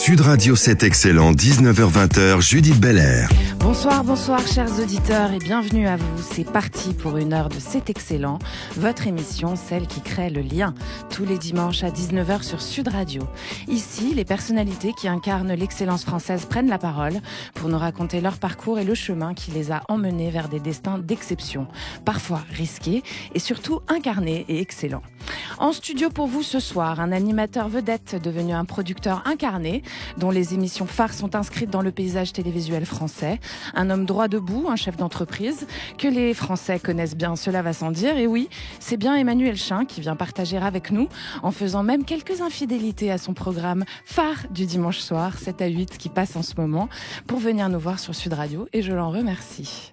Sud Radio, c'est excellent, 19h-20h, Judith Belair. Bonsoir chers auditeurs et bienvenue à vous. C'est parti pour une heure de C'est excellent, votre émission, celle qui crée le lien, tous les dimanches à 19h sur Sud Radio. Ici, les personnalités qui incarnent l'excellence française prennent la parole pour nous raconter leur parcours et le chemin qui les a emmenés vers des destins d'exception, parfois risqués et surtout incarnés et excellents. En studio pour vous ce soir, un animateur vedette devenu un producteur incarné, dont les émissions phares sont inscrites dans le paysage télévisuel français. Un homme droit debout, un chef d'entreprise, que les Français connaissent bien, cela va sans dire. Et oui, c'est bien Emmanuel Chin qui vient partager avec nous, en faisant même quelques infidélités à son programme phare du dimanche soir, 7 à 8, qui passe en ce moment, pour venir nous voir sur Sud Radio, et je l'en remercie.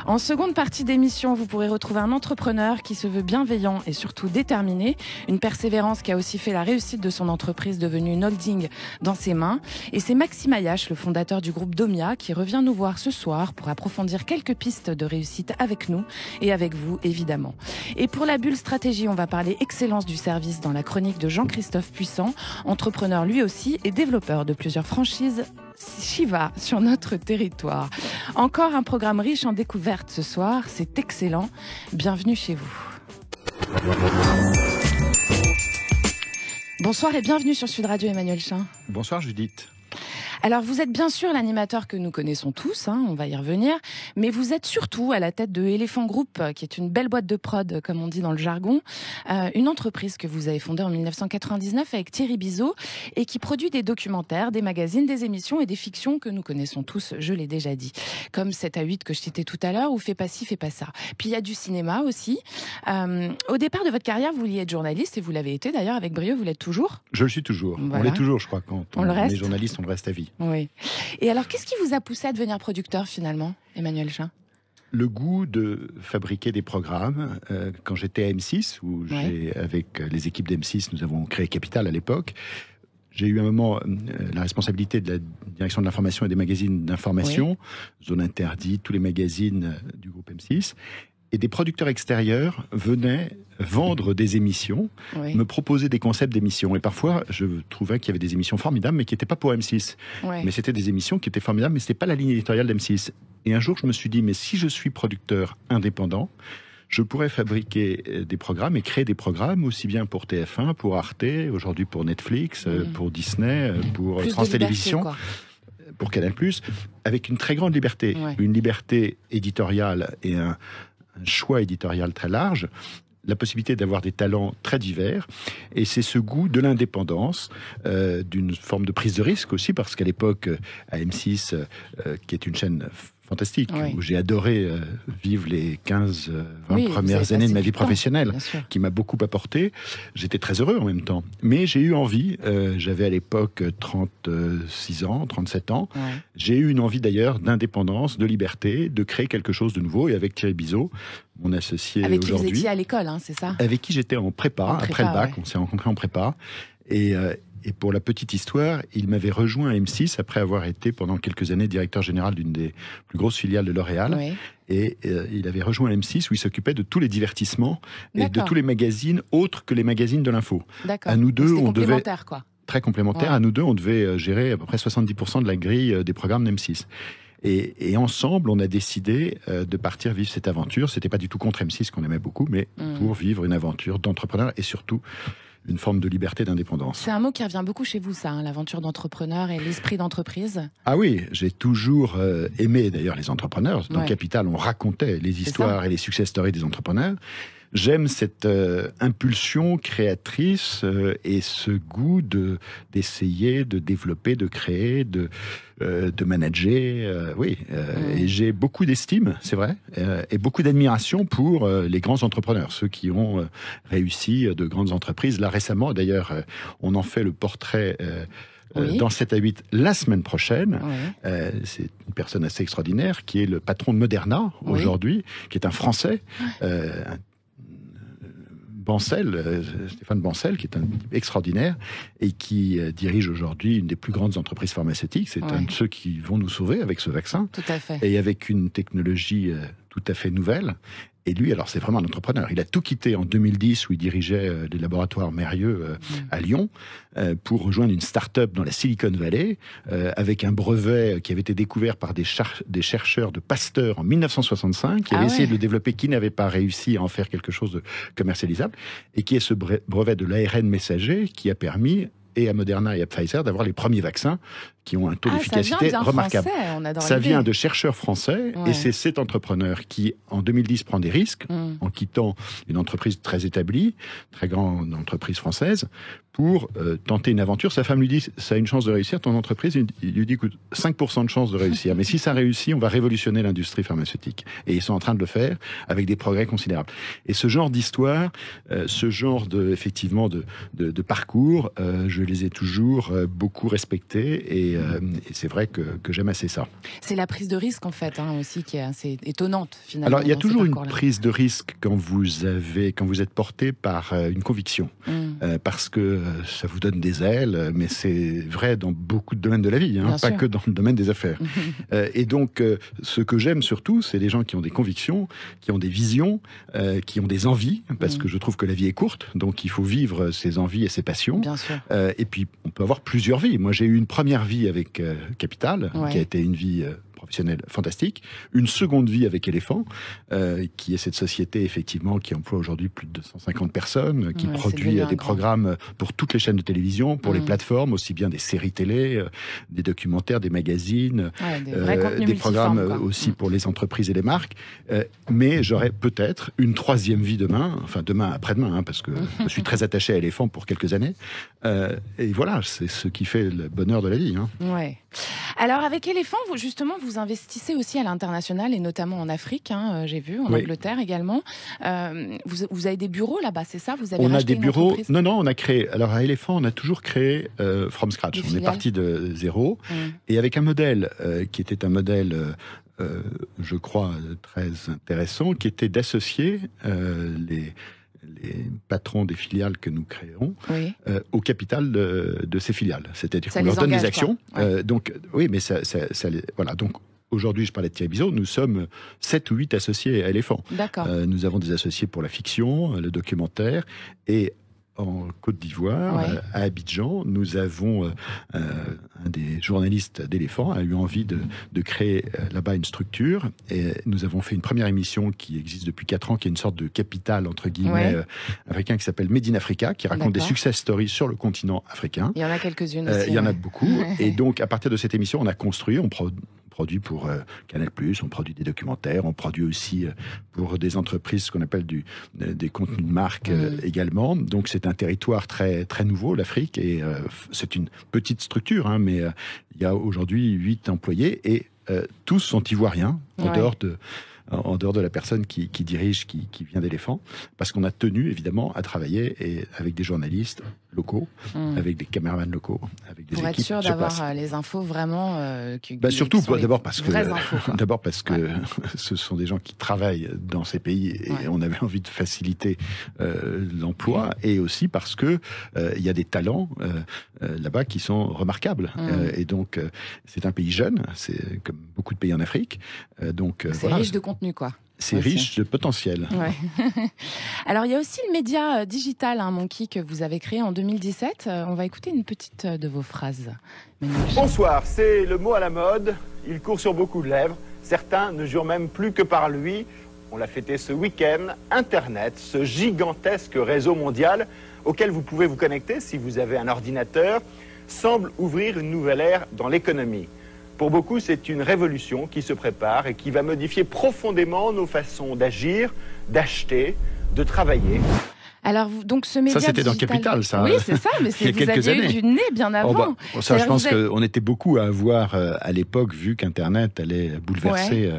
En seconde partie d'émission, vous pourrez retrouver un entrepreneur qui se veut bienveillant et surtout déterminé, une persévérance qui a aussi fait la réussite de son entreprise devenue une holding dans ses mains. Et c'est Maxime Ayache, le fondateur du groupe Domia, qui revient nous voir ce soir pour approfondir quelques pistes de réussite avec nous et avec vous, évidemment. Et pour la bulle stratégie, on va parler excellence du service dans la chronique de Jean-Christophe Puissant, entrepreneur lui aussi et développeur de plusieurs franchises Shiva sur notre territoire. Encore un programme riche en découvertes ce soir, c'est excellent. Bienvenue chez vous. Bonsoir et bienvenue sur Sud Radio, Emmanuel Chin. Bonsoir Judith. Alors vous êtes bien sûr l'animateur que nous connaissons tous, on va y revenir, mais vous êtes surtout à la tête de Elephant Group, qui est une belle boîte de prod, comme on dit dans le jargon, une entreprise que vous avez fondée en 1999 avec Thierry Bizot et qui produit des documentaires, des magazines, des émissions et des fictions que nous connaissons tous, je l'ai déjà dit, comme 7 à 8 que je citais tout à l'heure, ou Fais pas ci, fais pas ça. Puis il y a du cinéma aussi. Au départ de votre carrière, vous vouliez être journaliste et vous l'avez été d'ailleurs avec brio, vous l'êtes toujours. Je le suis toujours, voilà. On l'est toujours je crois, quand on est journaliste on le reste à vie. Oui. Et alors, qu'est-ce qui vous a poussé à devenir producteur finalement, Emmanuel Chin ? Le goût de fabriquer des programmes. Quand j'étais à M6, où avec les équipes d'M6, nous avons créé Capital à l'époque, j'ai eu un moment la responsabilité de la direction de l'information et des magazines d'information, Zone Interdite, tous les magazines du groupe M6. Et des producteurs extérieurs venaient vendre des émissions, me proposer des concepts d'émissions. Et parfois, je trouvais qu'il y avait des émissions formidables, mais qui n'étaient pas pour M6. Mais c'était des émissions qui étaient formidables, mais ce n'était pas la ligne éditoriale d'M6. Et un jour, je me suis dit, mais si je suis producteur indépendant, je pourrais fabriquer des programmes et créer des programmes aussi bien pour TF1, pour Arte, aujourd'hui pour Netflix, pour Disney, pour France Télévisions. Pour Canal+, avec une très grande liberté. Une liberté éditoriale et un choix éditorial très large, la possibilité d'avoir des talents très divers, et c'est ce goût de l'indépendance, d'une forme de prise de risque aussi, parce qu'à l'époque, à M6, qui est une chaîne fantastique, où j'ai adoré vivre les 15-20 premières années de ma vie professionnelle, qui m'a beaucoup apporté. J'étais très heureux en même temps. Mais j'ai eu envie, j'avais à l'époque 36 ans, 37 ans, j'ai eu une envie d'ailleurs d'indépendance, de liberté, de créer quelque chose de nouveau, et avec Thierry Bizot, mon associé aujourd'hui. Avec qui vous étiez à l'école, c'est ça ? Avec qui j'étais en prépa, après le bac, on s'est rencontrés en prépa, et pour la petite histoire, il m'avait rejoint à M6 après avoir été pendant quelques années directeur général d'une des plus grosses filiales de L'Oréal. Et il avait rejoint M6 où il s'occupait de tous les divertissements et de tous les magazines autres que les magazines de l'info. D'accord. À nous deux, on devait très complémentaire. À nous deux, on devait gérer à peu près 70% de la grille des programmes d'M6. Et ensemble, on a décidé de partir vivre cette aventure. C'était pas du tout contre M6 qu'on aimait beaucoup, mais pour vivre une aventure d'entrepreneur et surtout une forme de liberté, d'indépendance. C'est un mot qui revient beaucoup chez vous, ça, l'aventure d'entrepreneur et l'esprit d'entreprise. Ah oui, j'ai toujours aimé d'ailleurs les entrepreneurs. Dans Capital, on racontait les histoires et les success stories des entrepreneurs. J'aime cette impulsion créatrice et ce goût d'essayer, de développer, de créer, de manager. Et j'ai beaucoup d'estime, c'est vrai, et beaucoup d'admiration pour les grands entrepreneurs, ceux qui ont réussi de grandes entreprises. Là récemment, d'ailleurs, on en fait le portrait dans 7 à 8 la semaine prochaine. C'est une personne assez extraordinaire qui est le patron de Moderna aujourd'hui, qui est un Français, Stéphane Bancel, qui est un type extraordinaire et qui dirige aujourd'hui une des plus grandes entreprises pharmaceutiques. C'est un de ceux qui vont nous sauver avec ce vaccin. Tout à fait. Et avec une technologie tout à fait nouvelle. Et lui, alors c'est vraiment un entrepreneur. Il a tout quitté en 2010 où il dirigeait les laboratoires Mérieux à Lyon pour rejoindre une start-up dans la Silicon Valley avec un brevet qui avait été découvert par des chercheurs de Pasteur en 1965 qui avaient essayé de le développer, qui n'avaient pas réussi à en faire quelque chose de commercialisable et qui est ce brevet de l'ARN messager qui a permis et à Moderna et à Pfizer d'avoir les premiers vaccins qui ont un taux d'efficacité remarquable. Ça vient de chercheurs français et c'est cet entrepreneur qui, en 2010, prend des risques en quittant une entreprise très établie, très grande entreprise française, pour tenter une aventure. Sa femme lui dit, ça a une chance de réussir, ton entreprise. Il lui dit, écoute, 5% de chance de réussir. Mais si ça réussit, on va révolutionner l'industrie pharmaceutique. Et ils sont en train de le faire avec des progrès considérables. Et ce genre d'histoire, ce genre effectivement de parcours, je les ai toujours beaucoup respectés et c'est vrai que j'aime assez ça. C'est la prise de risque en fait aussi qui est assez étonnante finalement. Alors il y a toujours une prise de risque quand vous êtes porté par une conviction, parce que ça vous donne des ailes, mais c'est vrai dans beaucoup de domaines de la vie, pas que dans le domaine des affaires. Et donc ce que j'aime surtout, c'est les gens qui ont des convictions, qui ont des visions, qui ont des envies, parce que je trouve que la vie est courte, donc il faut vivre ses envies et ses passions. Bien sûr. Et puis on peut avoir plusieurs vies. Moi j'ai eu une première vie avec Capital, qui a été une vie professionnelle fantastique, une seconde vie avec Éléphant, qui est cette société effectivement qui emploie aujourd'hui plus de 250 personnes, qui produit des programmes pour toutes les chaînes de télévision, pour les plateformes, aussi bien des séries télé, des documentaires, des magazines, des programmes aussi pour les entreprises et les marques. Mais j'aurai peut-être une troisième vie demain, enfin demain après-demain, parce que je suis très attaché à Éléphant pour quelques années. Et voilà, c'est ce qui fait le bonheur de la vie. Ouais. Alors avec Éléphant, vous investissez aussi à l'international et notamment en Afrique, j'ai vu, en Angleterre également. Vous avez des bureaux là-bas, c'est ça? Vous avez on a des bureaux. Non, on a créé. Alors à Éléphant, on a toujours créé from scratch. On est parti de zéro et avec un modèle qui était un modèle. Je crois très intéressant, qui était d'associer les patrons des filiales que nous créons au capital de ces filiales. C'est-à-dire qu'on leur donne des actions. Donc, oui, mais ça voilà. Donc, aujourd'hui, je parlais de Thierry Bizot, nous sommes 7 ou 8 associés à Éléphant. Nous avons des associés pour la fiction, le documentaire et en Côte d'Ivoire, à Abidjan, nous avons un des journalistes d'Éléphant a eu envie de créer là-bas une structure et nous avons fait une première émission qui existe depuis 4 ans, qui est une sorte de capital entre guillemets africain qui s'appelle Made in Africa, qui raconte des success stories sur le continent africain. Il y en a quelques-unes aussi. Il y en a beaucoup. Et donc à partir de cette émission, on a construit, on produit pour Canal+, on produit des documentaires, on produit aussi pour des entreprises ce qu'on appelle des contenus de marque également. Donc c'est un territoire très très nouveau, l'Afrique, et c'est une petite structure, mais il y a aujourd'hui 8 employés et tous sont ivoiriens en dehors de la personne qui dirige, qui vient d'Éléphant, parce qu'on a tenu évidemment à travailler avec des journalistes locaux, avec des caméramans locaux, avec des équipes. Pour être sûr d'avoir les infos vraiment. Surtout d'abord parce que ce sont des gens qui travaillent dans ces pays et on avait envie de faciliter l'emploi, et aussi parce que il y a des talents là-bas qui sont remarquables. Et donc c'est un pays jeune, c'est comme beaucoup de pays en Afrique. Donc c'est riche de contenu, quoi. C'est riche de potentiel. Alors, il y a aussi le média digital, Monkey, que vous avez créé en 2017. On va écouter une petite de vos phrases. Bonsoir, c'est le mot à la mode. Il court sur beaucoup de lèvres. Certains ne jurent même plus que par lui. On l'a fêté ce week-end. Internet, ce gigantesque réseau mondial auquel vous pouvez vous connecter si vous avez un ordinateur, semble ouvrir une nouvelle ère dans l'économie. Pour beaucoup, c'est une révolution qui se prépare et qui va modifier profondément nos façons d'agir, d'acheter, de travailler. Alors, donc ce média ça, c'était digital... dans Capital, ça. Oui, c'est ça, mais il y a quelques années. Eu du nez bien avant. Ça, je pense qu'on était beaucoup à avoir à l'époque, vu qu'Internet allait bouleverser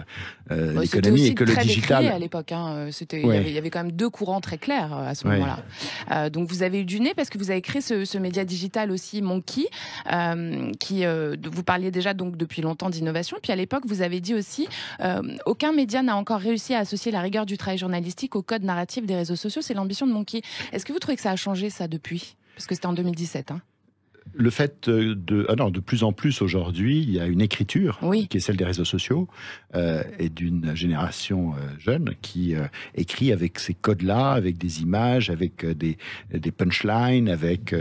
l'économie et que le digital. À l'époque, il y avait quand même 2 courants très clairs à ce moment-là. Donc, vous avez eu du nez parce que vous avez créé ce média digital aussi, Monkey, qui vous parliez déjà donc depuis longtemps d'innovation. Puis à l'époque, vous avez dit aussi, aucun média n'a encore réussi à associer la rigueur du travail journalistique au code narratif des réseaux sociaux. C'est l'ambition de Monkey. Est-ce que vous trouvez que ça a changé, ça, depuis ? Parce que c'était en 2017. Le fait de plus en plus aujourd'hui, il y a une écriture qui est celle des réseaux sociaux et d'une génération jeune qui écrit avec ces codes-là, avec des images, avec des punchlines, avec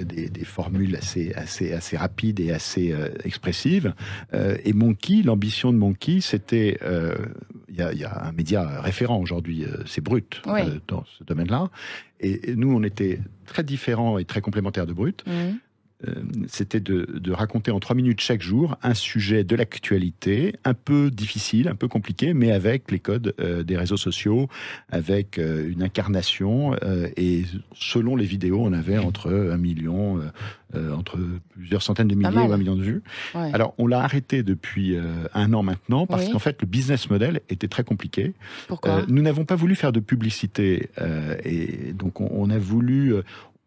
des formules assez rapides et assez expressives. Et Monkey, l'ambition de Monkey, c'était il y a un média référent aujourd'hui, c'est Brut dans ce domaine-là. Et nous, on était très différents et très complémentaires de Brut. C'était de raconter en 3 minutes chaque jour un sujet de l'actualité, un peu difficile, un peu compliqué, mais avec les codes des réseaux sociaux, avec une incarnation. Et selon les vidéos, on avait entre 1 million, entre plusieurs centaines de milliers ou 1 million de vues. Ouais. Alors, on l'a arrêté depuis 1 an maintenant, parce qu'en fait, le business model était très compliqué. Pourquoi nous n'avons pas voulu faire de publicité. Et donc, on a voulu...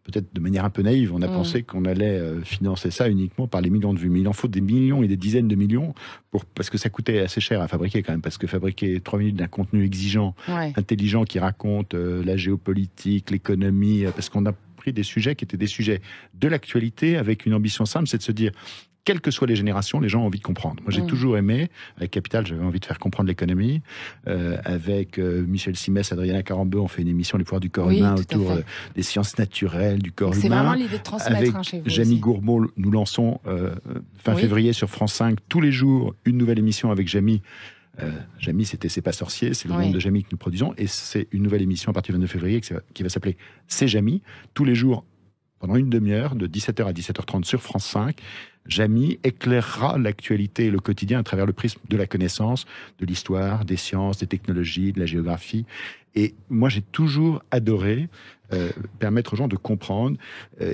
peut-être de manière un peu naïve, on a pensé qu'on allait financer ça uniquement par les millions de vues. Mais il en faut des millions et des dizaines de millions parce que ça coûtait assez cher à fabriquer quand même. Parce que fabriquer 3 minutes d'un contenu exigeant, intelligent, qui raconte la géopolitique, l'économie, parce qu'on a pris des sujets qui étaient des sujets de l'actualité avec une ambition simple, c'est de se dire... quelles que soient les générations, les gens ont envie de comprendre. Moi, j'ai toujours aimé, avec Capital, j'avais envie de faire comprendre l'économie. Avec Michel Simès, Adriana Carambeu, on fait une émission, Les pouvoirs du corps humain, autour des sciences naturelles, du corps humain. C'est vraiment l'idée de transmettre avec chez vous. Jamie Gourmaud, nous lançons fin février sur France 5, tous les jours, une nouvelle émission avec Jamie. Jamie, c'était C'est pas sorcier, c'est le nom de Jamie que nous produisons. Et c'est une nouvelle émission à partir du 29 février qui va s'appeler C'est Jamie. Tous les jours, pendant une demi-heure, de 17h à 17h30 sur France 5, Jamie éclairera l'actualité et le quotidien à travers le prisme de la connaissance, de l'histoire, des sciences, des technologies, de la géographie. Et moi, j'ai toujours adoré permettre aux gens de comprendre.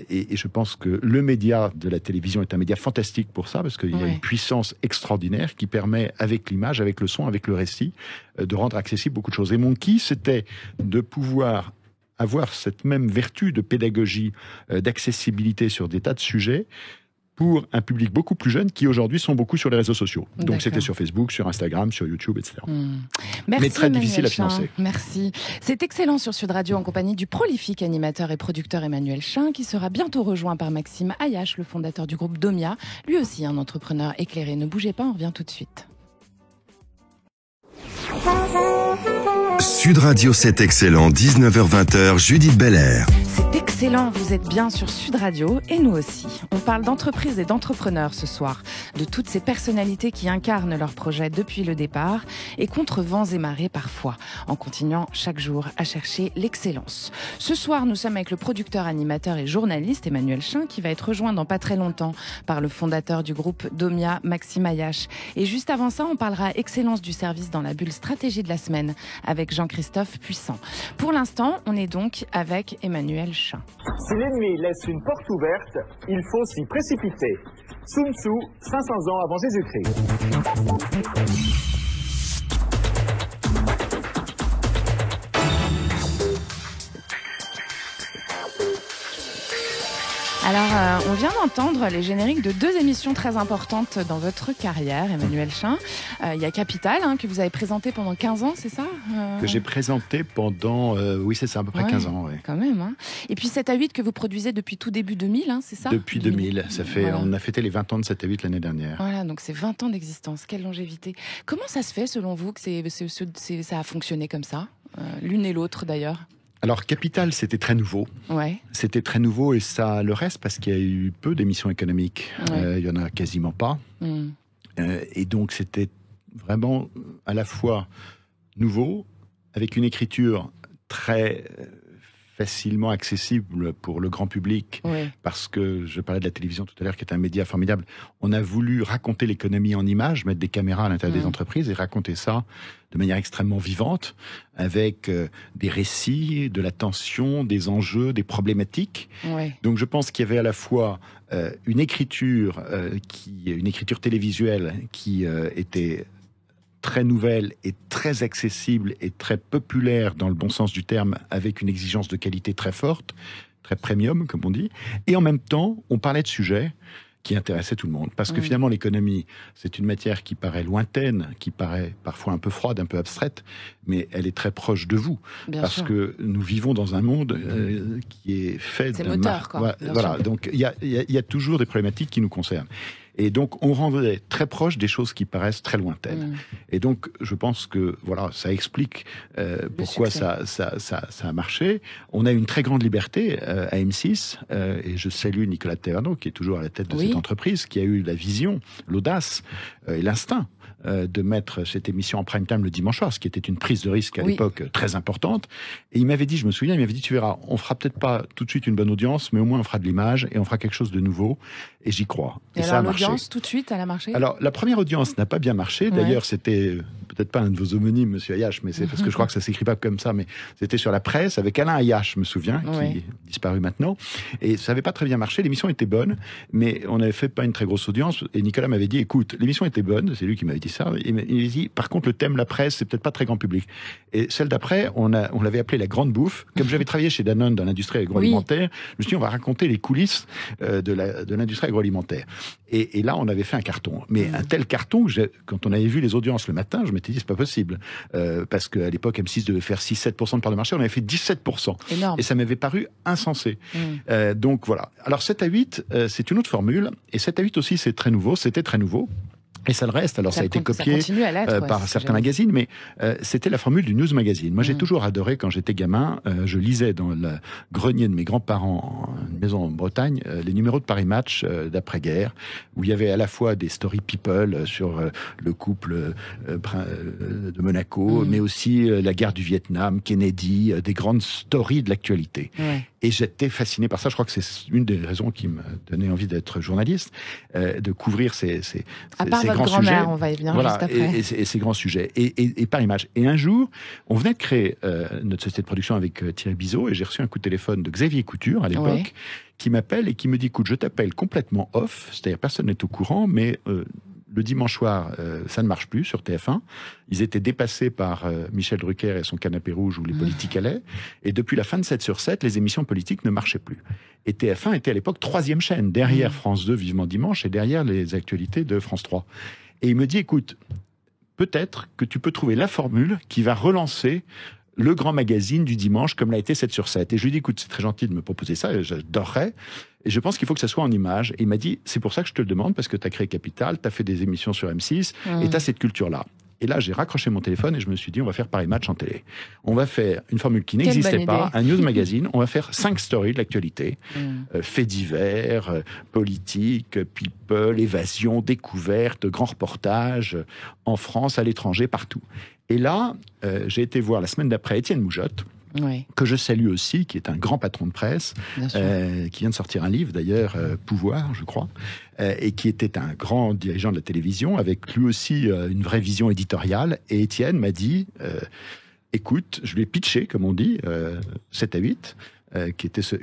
Et je pense que le média de la télévision est un média fantastique pour ça, parce qu'il y a une puissance extraordinaire qui permet, avec l'image, avec le son, avec le récit, de rendre accessible beaucoup de choses. Et mon kiff, c'était de pouvoir avoir cette même vertu de pédagogie, d'accessibilité sur des tas de sujets, pour un public beaucoup plus jeune qui aujourd'hui sont beaucoup sur les réseaux sociaux. Donc c'était sur Facebook, sur Instagram, sur YouTube, etc. Merci, mais très Emmanuel difficile à Chin. financer. Merci. C'est excellent sur Sud Radio en compagnie du prolifique animateur et producteur Emmanuel Chin, qui sera bientôt rejoint par Maxime Ayache, le fondateur du groupe Domia, lui aussi un entrepreneur éclairé. Ne bougez pas, on revient tout de suite. Sud Radio, c'est excellent, 19h-20h, Judith Belair. C'est excellent, vous êtes bien sur Sud Radio et nous aussi. On parle d'entreprises et d'entrepreneurs ce soir, de toutes ces personnalités qui incarnent leurs projets depuis le départ et contre vents et marées parfois, en continuant chaque jour à chercher l'excellence. Ce soir, nous sommes avec le producteur, animateur et journaliste Emmanuel Chin, qui va être rejoint dans pas très longtemps par le fondateur du groupe Domia, Maxime Ayache. Et juste avant ça, on parlera excellence du service dans la bulle stratégie de la semaine avec Jean-Christophe Puissant. Pour l'instant, on est donc avec Emmanuel Chin. Si l'ennemi laisse une porte ouverte, il faut s'y précipiter. Sun Tzu, 500 ans avant Jésus-Christ. Alors, on vient d'entendre les génériques de 2 émissions très importantes dans votre carrière, Emmanuel Chin. Il y a Capital, que vous avez présenté pendant 15 ans, c'est ça Que j'ai présenté pendant, oui c'est ça, à peu près 15 ans. Quand même. Et puis 7 à 8 que vous produisez depuis tout début 2000, c'est ça? Depuis 2000, ça fait, on a fêté les 20 ans de 7 à 8 l'année dernière. Voilà, donc c'est 20 ans d'existence, quelle longévité. Comment ça se fait selon vous que ça a fonctionné comme ça, l'une et l'autre d'ailleurs? Alors, Capital, c'était très nouveau. C'était très nouveau et ça le reste parce qu'il y a eu peu d'émissions économiques. Il y en a quasiment pas. Et donc, c'était vraiment à la fois nouveau, avec une écriture très facilement accessible pour le grand public, parce que je parlais de la télévision tout à l'heure, qui est un média formidable. On a voulu raconter l'économie en images, mettre des caméras à l'intérieur des entreprises et raconter ça de manière extrêmement vivante, avec des récits, de la tension, des enjeux, des problématiques. Donc je pense qu'il y avait à la fois une écriture télévisuelle qui était très nouvelle et très accessible et très populaire dans le bon sens du terme, avec une exigence de qualité très forte, très premium, comme on dit. Et en même temps, on parlait de sujets qui intéressait tout le monde. Parce que finalement, l'économie, c'est une matière qui paraît lointaine, qui paraît parfois un peu froide, un peu abstraite, mais elle est très proche de vous. Bien parce sûr. que nous vivons dans un monde qui est fait C'est de... moteur, quoi. Voilà, donc il y a toujours des problématiques qui nous concernent. Et donc, on rendrait très proche des choses qui paraissent très lointaines. Et donc, je pense que voilà, ça explique pourquoi ça a marché. On a une très grande liberté à M6, et je salue Nicolas Taverneau, qui est toujours à la tête de cette entreprise, qui a eu la vision, l'audace et l'instinct de mettre cette émission en prime time le dimanche soir, ce qui était une prise de risque à l'époque très importante. Et il m'avait dit, je me souviens, il m'avait dit, tu verras, on fera peut-être pas tout de suite une bonne audience, mais au moins on fera de l'image et on fera quelque chose de nouveau. Et j'y crois. Et ça alors a marché. l'audience, tout de suite, elle a marché? Alors, la première audience n'a pas bien marché. D'ailleurs, c'était peut-être pas un de vos homonymes, Monsieur Ayache, mais c'est parce que je crois que ça s'écrit pas comme ça, mais c'était sur la presse avec Alain Ayache, je me souviens, qui est disparu maintenant. Et ça n'avait pas très bien marché. L'émission était bonne, mais on n'avait fait pas une très grosse audience. Et Nicolas m'avait dit, écoute, l'émission était bonne, c'est lui qui m'avait dit ça. Il m'a dit, par contre, le thème, la presse, c'est peut-être pas très grand public. Et celle d'après, on l'avait appelée la grande bouffe. Comme j'avais travaillé chez Danone dans l'industrie agroalimentaire, je me suis dit, on va raconter les coulisses de l'industrie agroalimentaire. Et là, on avait fait un carton. Mais un tel carton, quand on avait vu les audiences le matin, je m'étais dit, c'est pas possible. Parce qu'à l'époque, M6 devait faire 6-7% de part de marché, on avait fait 17%. Énorme. Et ça m'avait paru insensé. Donc voilà. Alors 7 à 8, c'est une autre formule. Et 7 à 8 aussi, c'est très nouveau. C'était très nouveau. Et ça le reste, alors ça a été copié par certains magazines, mais c'était la formule du News Magazine. Moi, j'ai toujours adoré, quand j'étais gamin, je lisais dans le grenier de mes grands-parents, une maison en Bretagne, les numéros de Paris Match d'après-guerre, où il y avait à la fois des story people sur le couple de Monaco, mais aussi la guerre du Vietnam, Kennedy, des grandes stories de l'actualité. Et j'étais fasciné par ça. Je crois que c'est une des raisons qui m'a donné envie d'être journaliste, de couvrir ces grands sujets. On va y venir juste après. Et ces grands sujets. Et par image. Et un jour, on venait de créer notre société de production avec Thierry Bizot, et j'ai reçu un coup de téléphone de Xavier Couture, à l'époque, qui m'appelle et qui me dit, écoute, je t'appelle complètement off, c'est-à-dire personne n'est au courant, mais le dimanche soir, ça ne marche plus sur TF1. Ils étaient dépassés par Michel Drucker et son canapé rouge où les politiques allaient. Et depuis la fin de 7 sur 7, les émissions politiques ne marchaient plus. Et TF1 était à l'époque 3e chaîne, derrière France 2, Vivement Dimanche, et derrière les actualités de France 3. Et il me dit, écoute, peut-être que tu peux trouver la formule qui va relancer le grand magazine du dimanche, comme l'a été 7 sur 7. Et je lui dis, écoute, c'est très gentil de me proposer ça, j'adorerais. Et je pense qu'il faut que ça soit en image. Et il m'a dit, c'est pour ça que je te le demande, parce que tu as créé Capital, tu as fait des émissions sur M6, et tu as cette culture-là. Et là, j'ai raccroché mon téléphone et je me suis dit, on va faire Paris Match en télé. On va faire une formule qui n'existait pas, un news magazine. On va faire 5 stories de l'actualité. Faits divers, politique, people, évasion, découverte, grands reportages, en France, à l'étranger, partout. Et là, j'ai été voir la semaine d'après Étienne Moujotte, que je salue aussi, qui est un grand patron de presse, qui vient de sortir un livre d'ailleurs, Pouvoir, je crois, et qui était un grand dirigeant de la télévision, avec lui aussi une vraie vision éditoriale. Et Étienne m'a dit, écoute, je lui ai pitché, comme on dit, 7 à 8,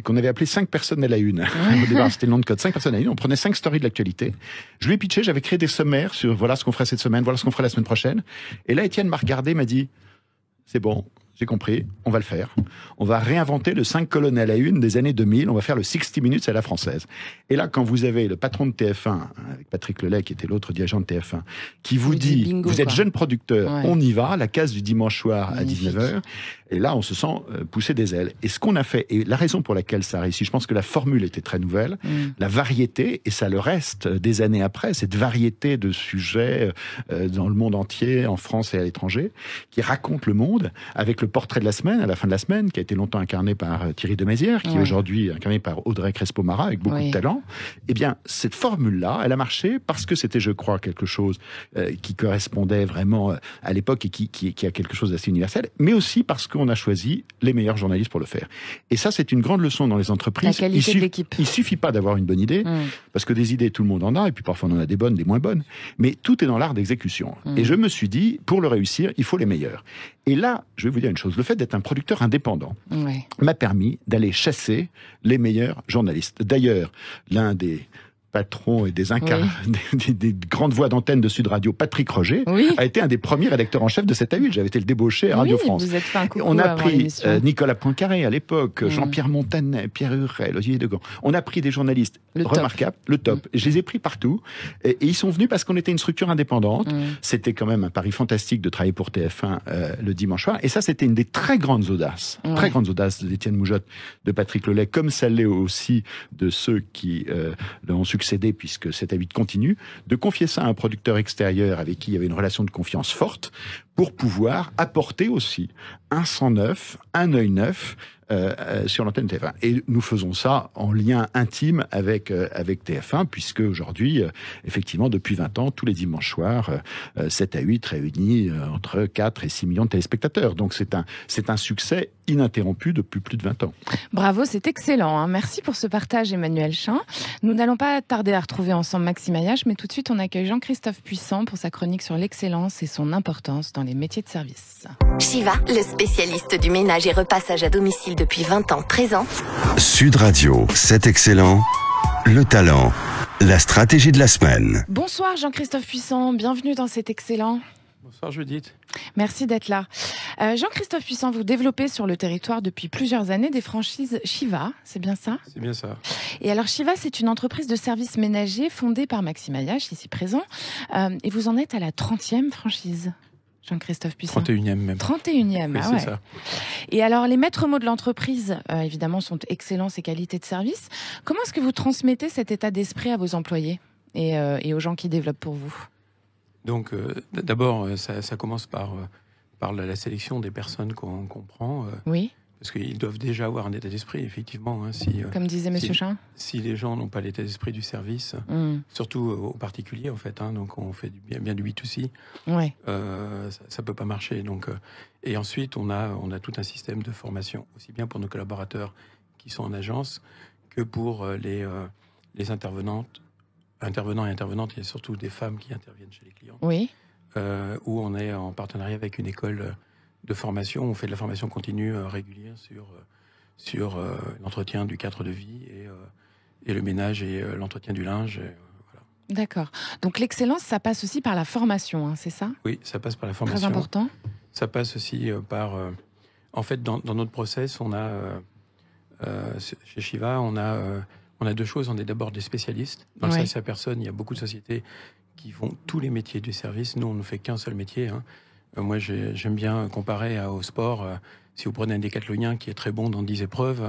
qu'on avait appelé 5 personnes à la une. Au départ, c'était le nom de code, 5 personnes à la une. On prenait 5 stories de l'actualité. Je lui ai pitché, j'avais créé des sommaires sur voilà ce qu'on ferait cette semaine, voilà ce qu'on ferait la semaine prochaine. Et là, Étienne m'a regardé, m'a dit, c'est bon, j'ai compris, on va le faire. On va réinventer le 5 colonnes à la une des années 2000, on va faire le 60 minutes à la française. Et là, quand vous avez le patron de TF1, avec Patrick Lelay, qui était l'autre dirigeant de TF1, qui vous dit, bingo, vous êtes jeune producteur, on y va, la case du dimanche soir à 19h, et là, on se sent pousser des ailes. Et ce qu'on a fait, et la raison pour laquelle ça a réussi, je pense que la formule était très nouvelle, la variété, et ça le reste des années après, cette variété de sujets dans le monde entier, en France et à l'étranger, qui raconte le monde, avec le portrait de la semaine, à la fin de la semaine, qui a été longtemps incarné par Thierry de Mézières, qui est aujourd'hui incarné par Audrey Crespo-Mara, avec beaucoup de talent. Eh bien, cette formule-là, elle a marché parce que c'était, je crois, quelque chose qui correspondait vraiment à l'époque et qui a quelque chose d'assez universel, mais aussi parce qu'on a choisi les meilleurs journalistes pour le faire. Et ça, c'est une grande leçon dans les entreprises. La qualité de l'équipe. Il suffit pas d'avoir une bonne idée, parce que des idées, tout le monde en a, et puis parfois on en a des bonnes, des moins bonnes, mais tout est dans l'art d'exécution. Et je me suis dit, pour le réussir, il faut les meilleurs. Et là, je vais vous dire une chose, le fait d'être un producteur indépendant m'a permis d'aller chasser les meilleurs journalistes. D'ailleurs, l'un des patron et des grandes voix d'antenne de Sud Radio, Patrick Roger, a été un des premiers rédacteurs en chef de 7 à 8. J'avais été le débauché à Radio France. Vous êtes fait un coucou on a avant pris l'émission. Nicolas Poincaré à l'époque, Jean-Pierre Montanet, Pierre Hurel, Olivier Degan. On a pris des journalistes remarquables, le top. Je les ai pris partout. Et ils sont venus parce qu'on était une structure indépendante. C'était quand même un pari fantastique de travailler pour TF1 le dimanche soir. Et ça, c'était une des très grandes audaces d'Étienne Moujotte, de Patrick Lelay, comme ça l'est aussi de ceux qui ont succédé, puisque 7 à 8 continue, de confier ça à un producteur extérieur avec qui il y avait une relation de confiance forte, pour pouvoir apporter aussi un sang neuf, un œil neuf sur l'antenne TF1. Et nous faisons ça en lien intime avec TF1, puisque aujourd'hui, effectivement, depuis 20 ans, tous les dimanches soirs, 7 à 8 réunis entre 4 et 6 millions de téléspectateurs. Donc c'est un succès ininterrompu depuis plus de 20 ans. Bravo, c'est excellent. Hein. Merci pour ce partage, Emmanuel Chin. Nous n'allons pas tarder à retrouver ensemble Maxime Ayache, mais tout de suite, on accueille Jean-Christophe Puissant pour sa chronique sur l'excellence et son importance dans les métiers de service. Shiva, le spécialiste du ménage et repassage à domicile depuis 20 ans, présente Sud Radio, c'est excellent. Le talent, la stratégie de la semaine. Bonsoir Jean-Christophe Puissant, bienvenue dans cet excellent. Bonsoir Judith. Merci d'être là. Jean-Christophe Puissant, vous développez sur le territoire depuis plusieurs années des franchises Shiva, c'est bien ça ? C'est bien ça. Et alors Shiva, c'est une entreprise de services ménagers fondée par Maxime Ayache, ici présent. Et vous en êtes à la 30e franchise, Jean-Christophe Puissant. 31e même. 31e, oui, ah ouais. C'est ça. Et alors les maîtres mots de l'entreprise, évidemment, sont excellence et qualité de service. Comment est-ce que vous transmettez cet état d'esprit à vos employés et aux gens qui développent pour vous ? Donc, d'abord, ça commence par la sélection des personnes qu'on prend. Oui. Parce qu'ils doivent déjà avoir un état d'esprit, effectivement. Hein, comme disait Monsieur Chin. Si les gens n'ont pas l'état d'esprit du service, surtout aux particuliers, en fait, hein, donc on fait bien du B2C, ouais. Ça peut pas marcher. Donc, et ensuite, on a tout un système de formation, aussi bien pour nos collaborateurs qui sont en agence que pour les intervenants et intervenantes, il y a surtout des femmes qui interviennent chez les clients. Oui. Où on est en partenariat avec une école de formation. On fait de la formation continue régulière sur l'entretien du cadre de vie et le ménage et l'entretien du linge. Voilà. D'accord. Donc l'excellence, ça passe aussi par la formation, hein, c'est ça ? Oui, ça passe par la formation. Très important. Ça passe aussi par... en fait, dans notre process, on a... chez Shiva, on a deux choses. On est d'abord des spécialistes. Dans le service à personne, il y a beaucoup de sociétés qui font tous les métiers du service. Nous, on ne fait qu'un seul métier. Hein. Moi, j'aime bien comparer au sport. Si vous prenez un décathlonien qui est très bon dans 10 épreuves,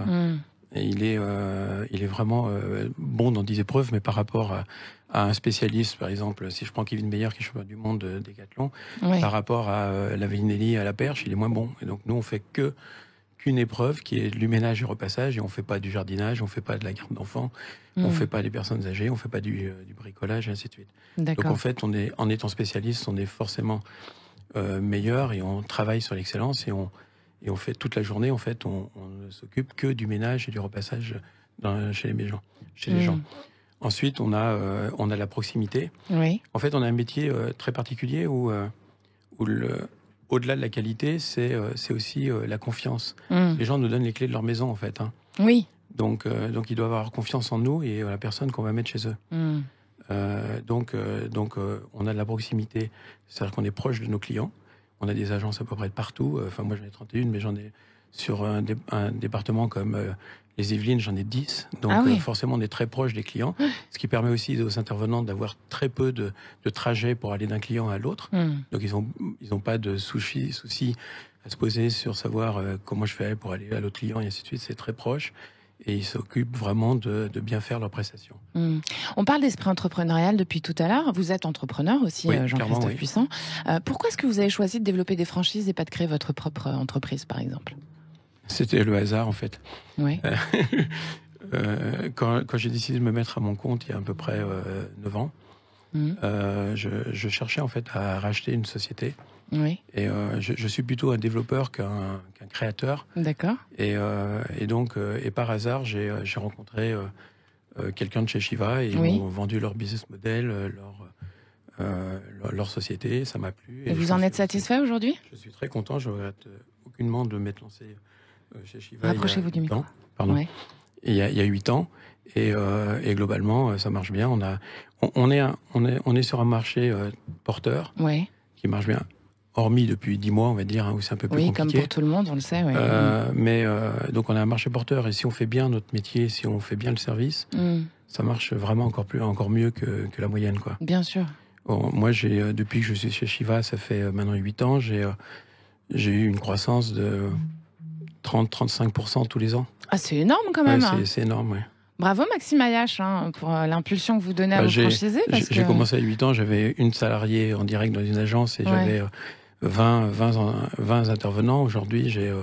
et il est vraiment bon dans 10 épreuves, mais par rapport à un spécialiste, par exemple, si je prends Kevin Meyer, qui est champion du monde de décathlon, par rapport à Lavinelli à la perche, il est moins bon. Et donc, nous, on fait qu'une épreuve qui est du ménage et repassage, et on fait pas du jardinage, on fait pas de la garde d'enfants, on fait pas des personnes âgées, on fait pas du bricolage, et ainsi de suite. Donc en fait, en étant spécialiste, on est forcément meilleur, et on travaille sur l'excellence, et on fait toute la journée, en fait, on ne s'occupe que du ménage et du repassage chez les gens. Ensuite, on a la proximité. Oui. En fait, on a un métier très particulier où au-delà de la qualité, c'est aussi la confiance. Les gens nous donnent les clés de leur maison, en fait. Hein. Oui. Donc, ils doivent avoir confiance en nous et la personne qu'on va mettre chez eux. Donc, on a de la proximité. C'est-à-dire qu'on est proche de nos clients. On a des agences à peu près de partout. Enfin, moi, j'en ai 31, mais j'en ai sur un département comme les Yvelines, j'en ai 10. Donc, forcément, on est très proche des clients. Ce qui permet aussi aux intervenants d'avoir très peu de trajets pour aller d'un client à l'autre. Donc, ils ont pas de soucis à se poser sur savoir comment je fais pour aller à l'autre client, et ainsi de suite. C'est très proche. Et ils s'occupent vraiment de bien faire leurs prestations. On parle d'esprit entrepreneurial depuis tout à l'heure. Vous êtes entrepreneur aussi, Jean-Christophe Puissant. Pourquoi est-ce que vous avez choisi de développer des franchises et pas de créer votre propre entreprise, par exemple ? C'était le hasard, en fait. Oui. Quand j'ai décidé de me mettre à mon compte, il y a à peu près 9 ans, je cherchais en fait à racheter une société. Oui. Et je suis plutôt un développeur qu'un créateur. D'accord. Et donc, par hasard, j'ai rencontré quelqu'un de chez Shiva, et ils m'ont vendu leur business model, leur société. Ça m'a plu. Et vous en êtes satisfait aujourd'hui ? Je suis très content. Je regrette aucunement de m'être lancé chez Shiva. Rapprochez-vous du micro. Pardon. Ouais. Il y a 8 ans. Et globalement, ça marche bien. On est sur un marché porteur qui marche bien. Hormis depuis 10 mois, on va dire, où c'est un peu plus compliqué. Oui, comme pour tout le monde, on le sait. Mais donc on a un marché porteur, et si on fait bien notre métier, si on fait bien le service, ça marche vraiment encore mieux que la moyenne, quoi. Bien sûr. Bon, moi, depuis que je suis chez Shiva, ça fait maintenant 8 ans, j'ai eu une croissance de 30-35% tous les ans. Ah, c'est énorme quand même. C'est énorme, oui. Bravo Maxime Ayache pour l'impulsion que vous donnez à vos franchisés. J'ai commencé à 8 ans, j'avais une salariée en direct dans une agence et j'avais 20 intervenants. Aujourd'hui, j'ai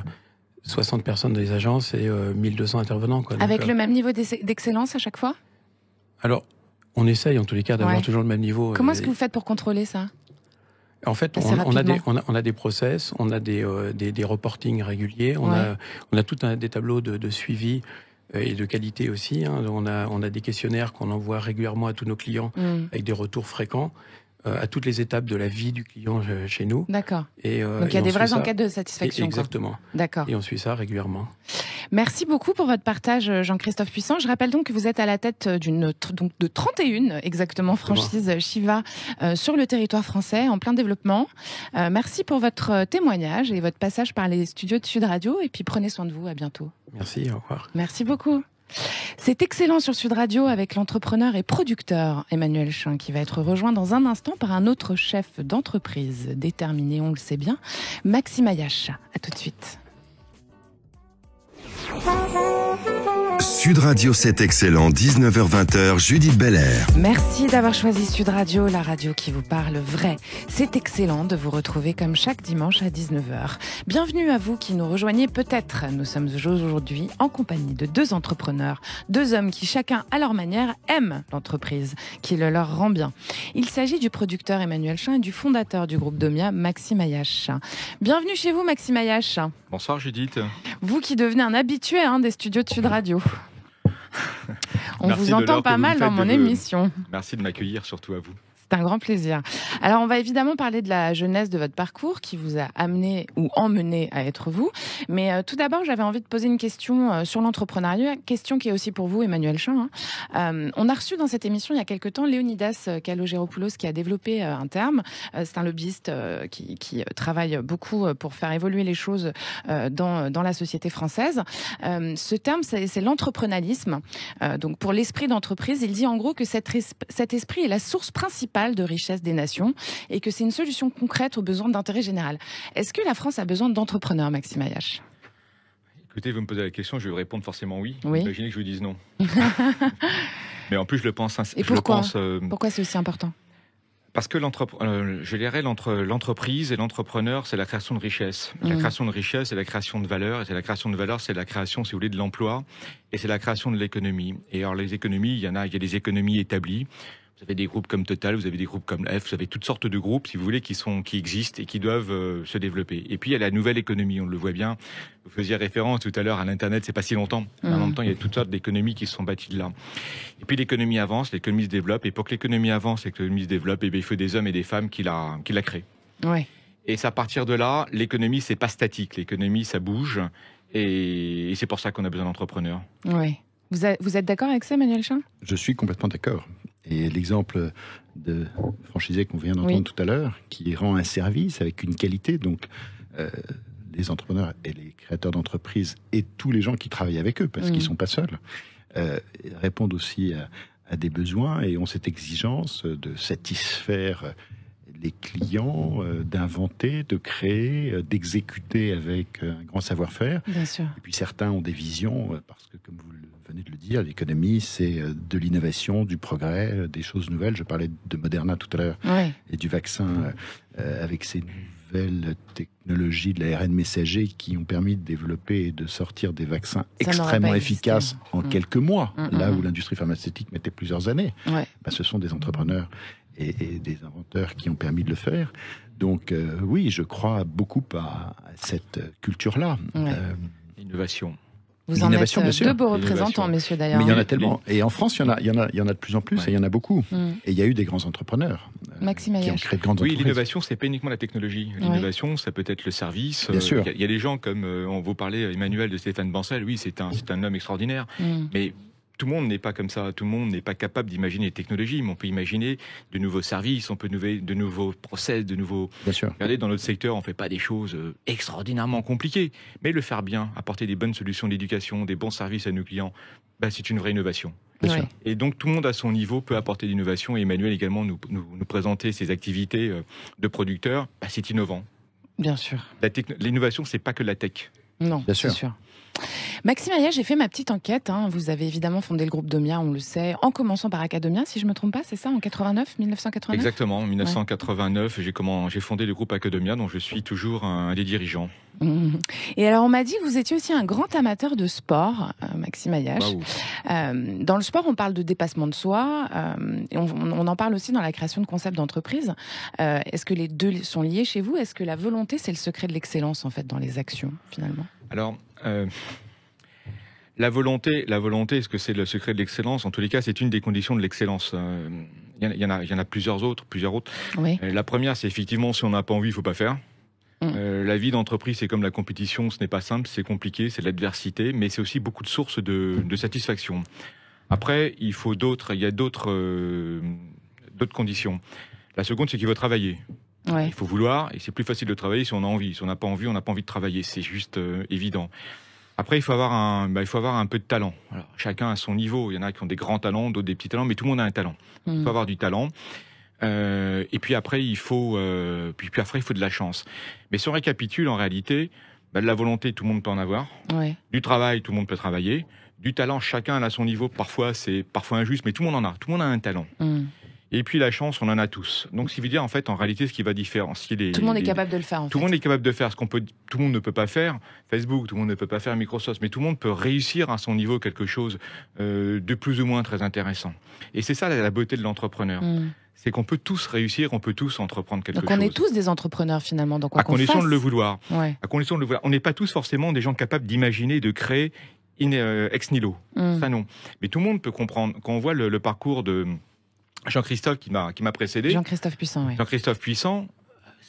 60 personnes dans les agences et 1200 intervenants. Quoi. Avec le même niveau d'excellence à chaque fois ? Alors, on essaye en tous les cas d'avoir toujours le même niveau. Comment est-ce que vous faites pour contrôler ça ? En fait, on a des process, on a des reportings réguliers, on a des tableaux de suivi et de qualité aussi. Hein. On a des questionnaires qu'on envoie régulièrement à tous nos clients avec des retours fréquents à toutes les étapes de la vie du client chez nous. D'accord. Donc il y a des vraies enquêtes de satisfaction. Exactement. Quoi. D'accord. Et on suit ça régulièrement. Merci beaucoup pour votre partage, Jean-Christophe Puissant. Je rappelle donc que vous êtes à la tête de 31 exactement franchises Shiva sur le territoire français en plein développement. Merci pour votre témoignage et votre passage par les studios de Sud Radio. Et puis prenez soin de vous. À bientôt. Merci. Au revoir. Merci beaucoup. C'est excellent sur Sud Radio avec l'entrepreneur et producteur Emmanuel Chin qui va être rejoint dans un instant par un autre chef d'entreprise déterminé, on le sait bien, Maxime Ayache. À tout de suite. Sud Radio, c'est excellent, 19h-20h, Judith Belair. Merci d'avoir choisi Sud Radio, la radio qui vous parle vrai. C'est excellent de vous retrouver comme chaque dimanche à 19h. Bienvenue à vous qui nous rejoignez peut-être. Nous sommes aujourd'hui en compagnie de 2 entrepreneurs, 2 hommes qui chacun à leur manière aiment l'entreprise, qui le leur rend bien. Il s'agit du producteur Emmanuel Chin et du fondateur du groupe Domia, Maxime Ayache. Bienvenue chez vous Maxime Ayache. Bonsoir Judith. Vous qui devenez un habitué des studios de Sud Radio. On vous entend pas mal dans mon émission. Merci de m'accueillir, surtout à vous. C'est un grand plaisir. Alors, on va évidemment parler de la jeunesse de votre parcours qui vous a amené ou emmené à être vous. Mais tout d'abord, j'avais envie de poser une question sur l'entrepreneuriat, question qui est aussi pour vous, Emmanuel Chin. On a reçu dans cette émission il y a quelque temps Léonidas Kalogeropoulos qui a développé un terme. C'est un lobbyiste qui travaille beaucoup pour faire évoluer les choses dans la société française. Ce terme, c'est l'entrepreneurialisme. Donc, pour l'esprit d'entreprise, il dit en gros que cet esprit est la source principale de richesse des nations et que c'est une solution concrète aux besoins d'intérêt général. Est-ce que la France a besoin d'entrepreneurs, Maxime Ayache ? Écoutez, vous me posez la question, je vais vous répondre forcément oui. Imaginez que je vous dise non. Mais en plus, je le pense. Et pourquoi ? Pourquoi c'est aussi important ? Parce que je dirais l'entreprise et l'entrepreneur, c'est la création de richesse. La création de richesse, c'est la création de valeur. Et c'est la création de valeur, c'est la création, si vous voulez, de l'emploi. Et c'est la création de l'économie. Et alors, les économies, il y a des économies établies. Vous avez des groupes comme Total, vous avez des groupes comme F, vous avez toutes sortes de groupes, si vous voulez, qui existent et qui doivent se développer. Et puis, il y a la nouvelle économie, on le voit bien. Vous faisiez référence tout à l'heure à l'Internet, c'est pas si longtemps. En même temps, il y a toutes sortes d'économies qui se sont bâties de là. Et puis, l'économie avance, l'économie se développe. Et pour que l'économie avance, l'économie se développe, il faut des hommes et des femmes qui la créent. Ouais. Et c'est à partir de là, l'économie, c'est pas statique. L'économie, ça bouge. Et c'est pour ça qu'on a besoin d'entrepreneurs. Ouais. Vous êtes d'accord avec ça, Emmanuel Chin ? Je suis complètement d'accord. Et l'exemple de franchisé qu'on vient d'entendre tout à l'heure, qui rend un service avec une qualité, donc les entrepreneurs et les créateurs d'entreprises et tous les gens qui travaillent avec eux, parce qu'ils ne sont pas seuls, répondent aussi à des besoins et ont cette exigence de satisfaire les clients, d'inventer, de créer, d'exécuter avec un grand savoir-faire. Bien sûr. Et puis certains ont des visions, parce que comme vous venez de le dire, l'économie, c'est de l'innovation, du progrès, des choses nouvelles. Je parlais de Moderna tout à l'heure, et du vaccin avec ces nouvelles technologies de l'ARN messager qui ont permis de développer et de sortir des vaccins extrêmement efficaces en quelques mois, là où l'industrie pharmaceutique mettait plusieurs années. Ce sont des entrepreneurs et des inventeurs qui ont permis de le faire. Donc oui, je crois beaucoup à cette culture-là. Innovation. Vous en êtes 2 beaux représentants, messieurs, d'ailleurs. Mais il y en a tellement. Et en France, il y en a de plus en plus, et il y en a beaucoup. Et il y a eu des grands entrepreneurs Maxime qui ont créé de grandes entreprises. Oui, l'innovation, c'est pas uniquement la technologie. L'innovation, ça peut être le service. Bien sûr. Il y a des gens comme, on vous parlait, Emmanuel de Stéphane Bancel, oui, c'est un homme extraordinaire. Mais tout le monde n'est pas comme ça, tout le monde n'est pas capable d'imaginer les technologies, mais on peut imaginer de nouveaux services, on peut de nouveaux process, de nouveaux... Bien sûr. Regardez, dans notre secteur, on ne fait pas des choses extraordinairement compliquées, mais le faire bien, apporter des bonnes solutions d'éducation, des bons services à nos clients, c'est une vraie innovation. Ouais. Et donc tout le monde à son niveau peut apporter l'innovation, et Emmanuel également nous présenter ses activités de producteur, c'est innovant. Bien sûr. L'innovation, c'est pas que la tech. Non, Bien c'est sûr. sûr. Maxime Aya, j'ai fait ma petite enquête. Vous avez évidemment fondé le groupe Domia, on le sait, en commençant par Acadomia, si je ne me trompe pas, c'est ça, en 1989 Exactement, en 1989, j'ai fondé le groupe Acadomia, dont je suis toujours un des dirigeants. Et alors, on m'a dit que vous étiez aussi un grand amateur de sport, Maxime Ayache. Dans le sport, on parle de dépassement de soi, et on en parle aussi dans la création de concepts d'entreprise. Est-ce que les deux sont liés chez vous ? Est-ce que la volonté, c'est le secret de l'excellence, en fait, dans les actions, finalement ? Alors, la volonté, est-ce que c'est le secret de l'excellence ? En tous les cas, c'est une des conditions de l'excellence. Il y en a plusieurs autres. Oui. La première, c'est effectivement, si on n'a pas envie, il ne faut pas faire. La vie d'entreprise, c'est comme la compétition, ce n'est pas simple, c'est compliqué, c'est de l'adversité, mais c'est aussi beaucoup de sources de satisfaction. Après, il y a d'autres conditions. La seconde, c'est qu'il faut travailler. Ouais. Il faut vouloir, et c'est plus facile de travailler si on a envie. Si on n'a pas envie, on n'a pas envie de travailler. C'est juste évident. Après, il faut avoir un peu de talent. Alors, chacun à son niveau. Il y en a qui ont des grands talents, d'autres des petits talents, mais tout le monde a un talent. Il faut avoir du talent. Et puis après, il faut de la chance. Mais si on récapitule, en réalité, de la volonté, tout le monde peut en avoir. Ouais. Du travail, tout le monde peut travailler. Du talent, chacun à son niveau. Parfois, c'est injuste, mais tout le monde en a. Tout le monde a un talent. Et puis la chance, on en a tous. Donc, ce qui veut dire, en fait, en réalité, ce qui va différencier tout le monde est capable de le faire, tout le monde est capable de faire ce tout le monde ne peut pas faire. Facebook, tout le monde ne peut pas faire Microsoft, mais tout le monde peut réussir à son niveau quelque chose de plus ou moins très intéressant. Et c'est ça la beauté de l'entrepreneur. C'est qu'on peut tous réussir, on peut tous entreprendre quelque chose. Donc on est tous des entrepreneurs finalement, donc à condition de le vouloir. Ouais. À condition de le vouloir. On n'est pas tous forcément des gens capables d'imaginer, de créer ex nihilo. Ça non. Mais tout le monde peut comprendre. Quand on voit le parcours de Jean-Christophe qui m'a précédé. Jean-Christophe Puissant, oui. Jean-Christophe Puissant,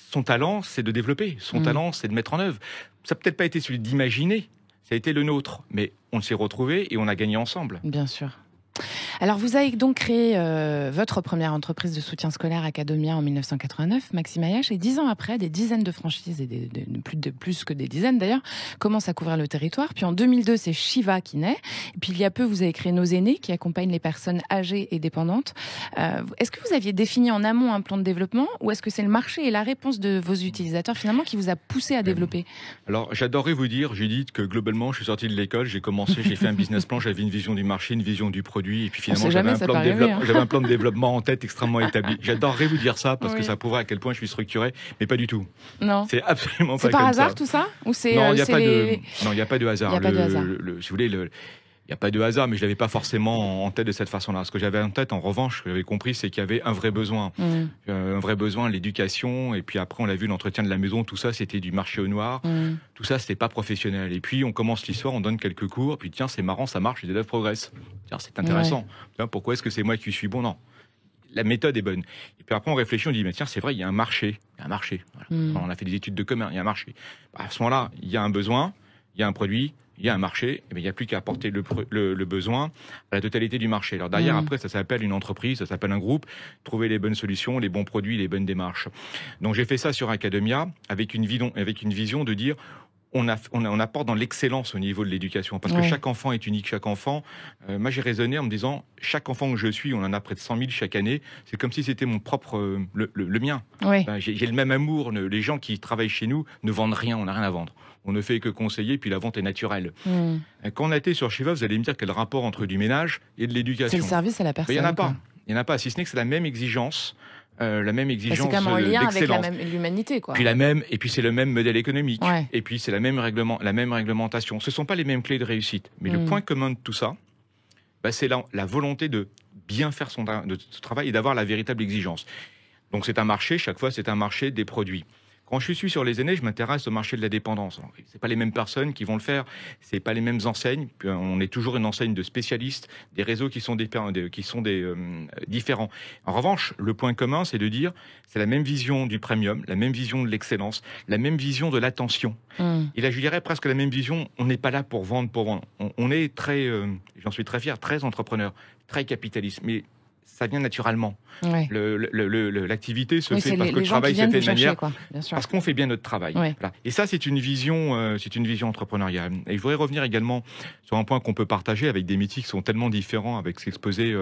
son talent, c'est de développer. Son talent, c'est de mettre en œuvre. Ça n'a peut-être pas été celui d'imaginer, ça a été le nôtre. Mais on s'est retrouvés et on a gagné ensemble. Bien sûr. Alors, vous avez donc créé votre première entreprise de soutien scolaire Acadomia en 1989, Maxime Ayache, et 10 ans après, des dizaines de franchises, et plus que des dizaines d'ailleurs, commencent à couvrir le territoire. Puis en 2002, c'est Shiva qui naît. Et puis il y a peu, vous avez créé Nos Aînés, qui accompagne les personnes âgées et dépendantes. Est-ce que vous aviez défini en amont un plan de développement, ou est-ce que c'est le marché et la réponse de vos utilisateurs finalement qui vous a poussé à développer ? Alors, j'adorerais vous dire, Judith, que globalement, je suis sorti de l'école, j'ai fait un business plan, j'avais une vision du marché, une vision du produit, et puis finalement, j'avais un plan de développement en tête extrêmement établi. J'adorerais vous dire ça parce que ça prouverait à quel point je suis structuré, mais pas du tout. Non. C'est absolument pas comme ça. C'est par hasard tout ça, ou c'est Non, il n'y a pas de hasard. Il n'y a pas de hasard. Si vous voulez, il n'y a pas de hasard, mais je l'avais pas forcément en tête de cette façon-là. Ce que j'avais en tête, en revanche, ce que j'avais compris, c'est qu'il y avait un vrai besoin. Un vrai besoin, l'éducation, et puis après, on l'a vu, l'entretien de la maison, tout ça, c'était du marché au noir. Tout ça, c'était pas professionnel. Et puis, on commence l'histoire, on donne quelques cours, puis tiens, c'est marrant, ça marche, les élèves progressent. Tiens, c'est intéressant. Tiens, pourquoi est-ce que c'est moi qui suis bon ? Non. La méthode est bonne. Et puis après, on réfléchit, on dit, mais tiens, c'est vrai, il y a un marché. Il y a un marché. Voilà. On a fait des études de commun, il y a un marché. À ce moment-là, il y a un besoin, il y a un produit, il y a un marché, et bien, il n'y a plus qu'à apporter le besoin à la totalité du marché. Alors derrière, après, ça s'appelle une entreprise, ça s'appelle un groupe, trouver les bonnes solutions, les bons produits, les bonnes démarches. Donc j'ai fait ça sur Acadomia avec une vision de dire on apporte dans l'excellence au niveau de l'éducation, parce que chaque enfant est unique, chaque enfant. Moi, j'ai raisonné en me disant, chaque enfant que je suis, on en a près de 100 000 chaque année, c'est comme si c'était mon propre, le mien. Oui. J'ai le même amour. Les gens qui travaillent chez nous ne vendent rien, on n'a rien à vendre. On ne fait que conseiller, puis la vente est naturelle. Quand on a été sur Shiva, vous allez me dire quel rapport entre du ménage et de l'éducation. C'est le service à la personne. Il n'y en a pas. Il n'y en a pas, si ce n'est que c'est la même exigence. C'est quand même en lien avec l'humanité, quoi. Puis et puis c'est le même modèle économique. Et puis c'est la même réglementation. Ce ne sont pas les mêmes clés de réussite. Mais le point commun de tout ça, c'est la volonté de bien faire son travail et d'avoir la véritable exigence. Donc c'est un marché, chaque fois c'est un marché des produits. Quand je suis sur les aînés, je m'intéresse au marché de la dépendance. C'est pas les mêmes personnes qui vont le faire, c'est pas les mêmes enseignes. On est toujours une enseigne de spécialistes, des réseaux qui sont différents. En revanche, le point commun, c'est de dire, c'est la même vision du premium, la même vision de l'excellence, la même vision de l'attention. Et là, je dirais presque la même vision. On n'est pas là pour vendre, On est très, j'en suis très fier, très entrepreneur, très capitaliste. Mais ça vient naturellement. Ouais. L'activité se fait parce que le travail se fait de manière... Parce qu'on fait bien notre travail. Ouais. Voilà. Et ça, c'est une vision entrepreneuriale. Et je voudrais revenir également sur un point qu'on peut partager avec des métiers qui sont tellement différents, avec ce qu'exposait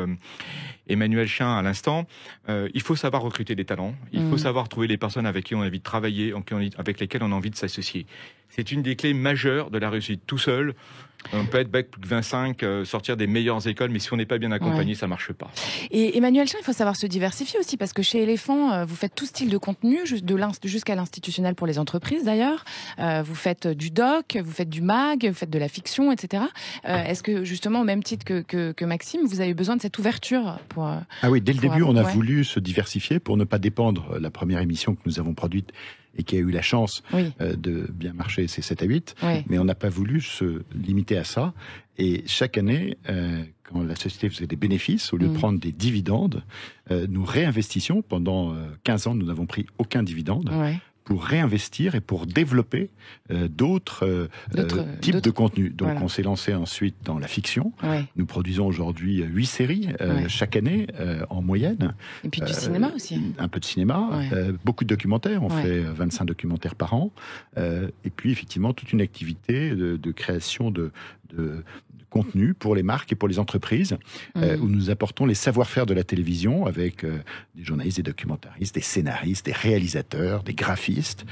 Emmanuel Chin à l'instant. Il faut savoir recruter des talents. Il faut savoir trouver les personnes avec qui on a envie de travailler, avec lesquelles on a envie de s'associer. C'est une des clés majeures de la réussite. Tout seul, on peut être bac plus de 25, sortir des meilleures écoles, mais si on n'est pas bien accompagné, ça marche pas. Et Emmanuel Chin, il faut savoir se diversifier aussi, parce que chez Éléphant, vous faites tout style de contenu, jusqu'à l'institutionnel pour les entreprises d'ailleurs. Vous faites du doc, vous faites du mag, vous faites de la fiction, etc. Est-ce que justement, au même titre que Maxime, vous avez besoin de cette ouverture pour... Ah oui, dès le début, on a voulu se diversifier pour ne pas dépendre. La première émission que nous avons produite et qui a eu la chance de bien marcher, c'est 7 à 8. Oui. Mais on n'a pas voulu se limiter à ça. Et chaque année, quand la société faisait des bénéfices, au lieu de prendre des dividendes, nous réinvestissions. Pendant 15 ans, nous n'avons pris aucun dividende. Ouais. Pour réinvestir et pour développer d'autres types de contenus. Donc on s'est lancé ensuite dans la fiction. Ouais. Nous produisons aujourd'hui 8 séries chaque année en moyenne. Et puis du cinéma aussi. Un peu de cinéma, beaucoup de documentaires. On fait 25 documentaires par an. Et puis effectivement toute une activité de création de contenu pour les marques et pour les entreprises, où nous apportons les savoir-faire de la télévision avec des journalistes, des documentaristes, des scénaristes, des réalisateurs, des graphistes,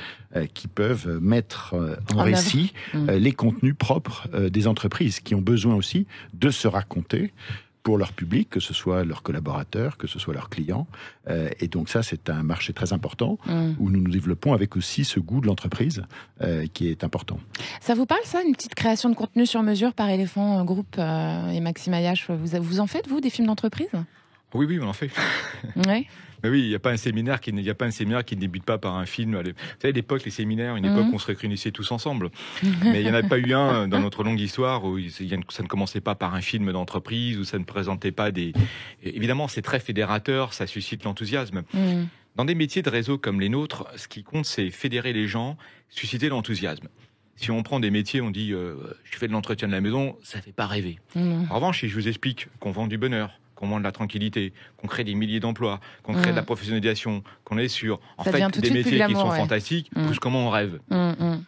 qui peuvent mettre en récit les contenus propres des entreprises, qui ont besoin aussi de se raconter pour leur public, que ce soit leurs collaborateurs, que ce soit leurs clients. Et donc ça, c'est un marché très important où nous nous développons avec aussi ce goût de l'entreprise qui est important. Ça vous parle, ça, une petite création de contenu sur mesure par Éléphant Group et Maxime Ayache? Vous en faites, vous, des films d'entreprise? Oui, on en fait. Ouais. Mais oui, il n'y a pas un séminaire qui ne débute pas par un film. Vous savez, à l'époque, les séminaires, une époque où on se réunissait tous ensemble. Mais il n'y en a pas eu un dans notre longue histoire où ça ne commençait pas par un film d'entreprise, où ça ne présentait pas des... Évidemment, c'est très fédérateur, ça suscite l'enthousiasme. Dans des métiers de réseau comme les nôtres, ce qui compte, c'est fédérer les gens, susciter l'enthousiasme. Si on prend des métiers, on dit je fais de l'entretien de la maison, ça ne fait pas rêver. En revanche, si je vous explique qu'on vend du bonheur, qu'on vend de la tranquillité, qu'on crée des milliers d'emplois, qu'on crée de la professionnalisation, qu'on est sur des métiers qui sont fantastiques, plus comment on rêve.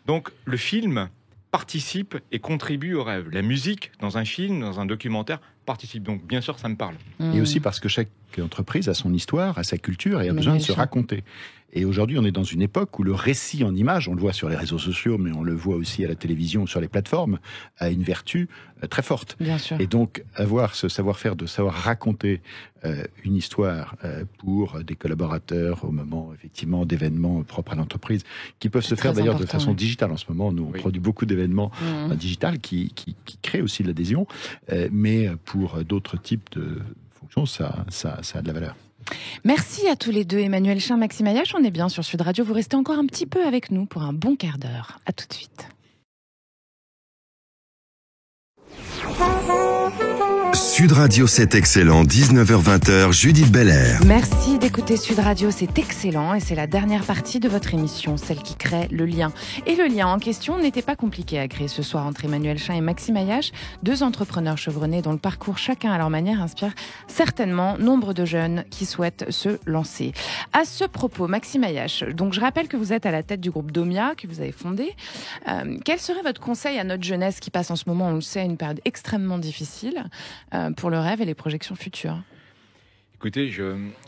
Donc le film participe et contribue au rêve. La musique, dans un film, dans un documentaire, participe. Donc bien sûr, ça me parle. Et aussi parce que chaque entreprise a son histoire, a sa culture et a besoin de se raconter. Et aujourd'hui, on est dans une époque où le récit en images, on le voit sur les réseaux sociaux, mais on le voit aussi à la télévision ou sur les plateformes, a une vertu très forte. Bien sûr. Et donc, avoir ce savoir-faire de savoir raconter une histoire pour des collaborateurs au moment, effectivement, d'événements propres à l'entreprise, qui peuvent se faire d'ailleurs de façon digitale. En ce moment, nous, on produit beaucoup d'événements digitales qui créent aussi de l'adhésion, mais pour d'autres types de fonctions, ça a de la valeur. Merci à tous les deux, Emmanuel Chin, Maxime Ayache. On est bien sur Sud Radio. Vous restez encore un petit peu avec nous pour un bon quart d'heure. À tout de suite. Sud Radio, c'est excellent. 19h-20h, Judith Belair. Merci d'écouter Sud Radio, c'est excellent. Et c'est la dernière partie de votre émission, celle qui crée le lien. Et le lien en question n'était pas compliqué à créer ce soir entre Emmanuel Chin et Maxime Ayache, deux entrepreneurs chevronnés dont le parcours chacun à leur manière inspire certainement nombre de jeunes qui souhaitent se lancer. À ce propos, Maxime Ayache, donc je rappelle que vous êtes à la tête du groupe Domia que vous avez fondé. Quel serait votre conseil à notre jeunesse qui passe en ce moment, on le sait, une période extrêmement difficile pour le rêve et les projections futures? Écoutez,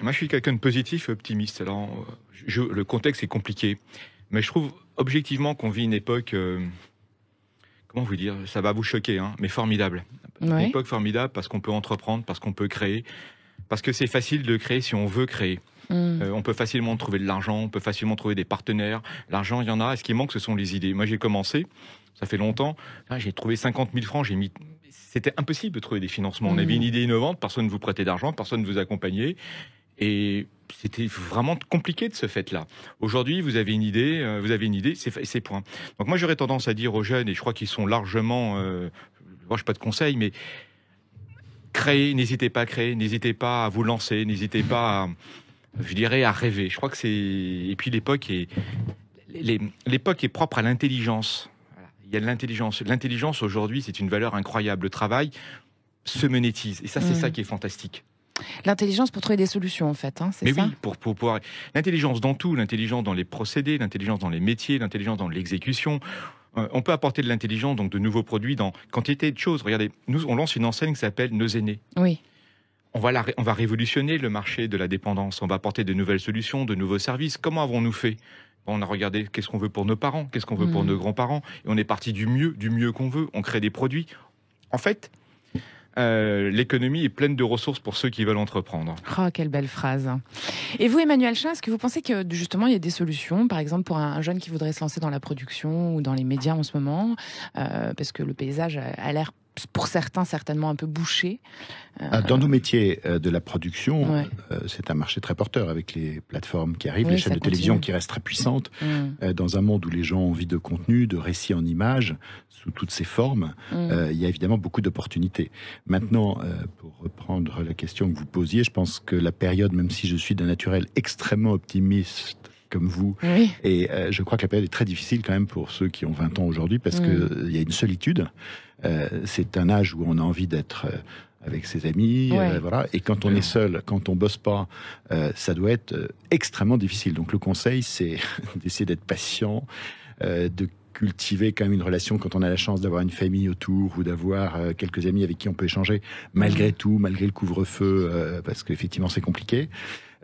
moi je suis quelqu'un de positif et optimiste. Alors, le contexte est compliqué, mais je trouve objectivement qu'on vit une époque, comment vous dire, ça va vous choquer, mais formidable. Une époque formidable parce qu'on peut entreprendre, parce qu'on peut créer, parce que c'est facile de créer si on veut créer. On peut facilement trouver de l'argent, on peut facilement trouver des partenaires. L'argent, il y en a. Et ce qui manque, ce sont les idées. Moi, j'ai commencé, ça fait longtemps. Là, j'ai trouvé 50 000 francs. C'était impossible de trouver des financements. On avait une idée innovante, personne ne vous prêtait d'argent, personne ne vous accompagnait. Et c'était vraiment compliqué de ce fait-là. Aujourd'hui, vous avez une idée, c'est point. Donc moi, j'aurais tendance à dire aux jeunes, et je crois qu'ils sont largement... moi, je n'ai pas de conseils, mais créez, n'hésitez pas à créer, n'hésitez pas à vous lancer, n'hésitez pas à, je dirais, à rêver. Je crois que c'est... Et puis l'époque est propre à l'intelligence. Il y a de l'intelligence. L'intelligence, aujourd'hui, c'est une valeur incroyable. Le travail se monétise. Et ça, c'est ça qui est fantastique. L'intelligence pour trouver des solutions, en fait, hein, c'est mais ça ? Oui, pour pouvoir... L'intelligence dans tout, l'intelligence dans les procédés, l'intelligence dans les métiers, l'intelligence dans l'exécution. On peut apporter de l'intelligence, donc de nouveaux produits dans quantité de choses. Regardez, nous, on lance une enseigne qui s'appelle Nos Aînés. Oui. On va révolutionner le marché de la dépendance. On va apporter de nouvelles solutions, de nouveaux services. Comment avons-nous fait ? On a regardé qu'est-ce qu'on veut pour nos parents, qu'est-ce qu'on veut pour nos grands-parents. Et on est parti du mieux qu'on veut. On crée des produits. En fait... l'économie est pleine de ressources pour ceux qui veulent entreprendre. Oh, quelle belle phrase. Et vous, Emmanuel Chin, est-ce que vous pensez que justement il y a des solutions, par exemple pour un jeune qui voudrait se lancer dans la production ou dans les médias en ce moment, parce que le paysage a l'air pour certains certainement un peu bouché. Dans nos métiers de la production, c'est un marché très porteur avec les plateformes qui arrivent, les chaînes de télévision qui restent très puissantes. Dans un monde où les gens ont envie de contenu, de récits en images, sous toutes ces formes, il y a évidemment beaucoup d'opportunités. Maintenant, pour reprendre la question que vous posiez, je pense que la période, même si je suis d'un naturel extrêmement optimiste, comme vous. Et je crois que la période est très difficile quand même pour ceux qui ont 20 ans aujourd'hui, parce qu'il y a une solitude. C'est un âge où on a envie d'être avec ses amis, voilà. Et quand on est seul, quand on bosse pas, ça doit être extrêmement difficile. Donc le conseil, c'est d'essayer d'être patient, de cultiver quand même une relation quand on a la chance d'avoir une famille autour ou d'avoir quelques amis avec qui on peut échanger, malgré tout, malgré le couvre-feu, parce qu'effectivement c'est compliqué.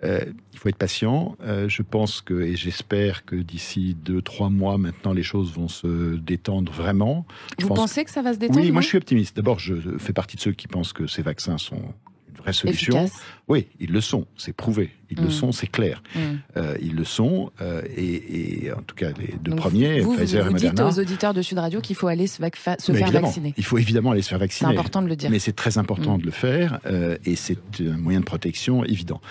Il faut être patient. Je pense que, et j'espère que d'ici 2-3 mois maintenant, les choses vont se détendre vraiment. Vous pensez que ça va se détendre ? Oui, moi je suis optimiste. D'abord, je fais partie de ceux qui pensent que ces vaccins sont une vraie solution. Efficace. Oui, ils le sont, c'est prouvé. Ils le sont, c'est clair. Ils le sont, et en tout cas les deux premiers, Pfizer et Moderna. Vous dites aux auditeurs de Sud Radio qu'il faut aller se faire vacciner. Il faut évidemment aller se faire vacciner. C'est important de le dire. Mais c'est très important de le faire, et c'est un moyen de protection évident.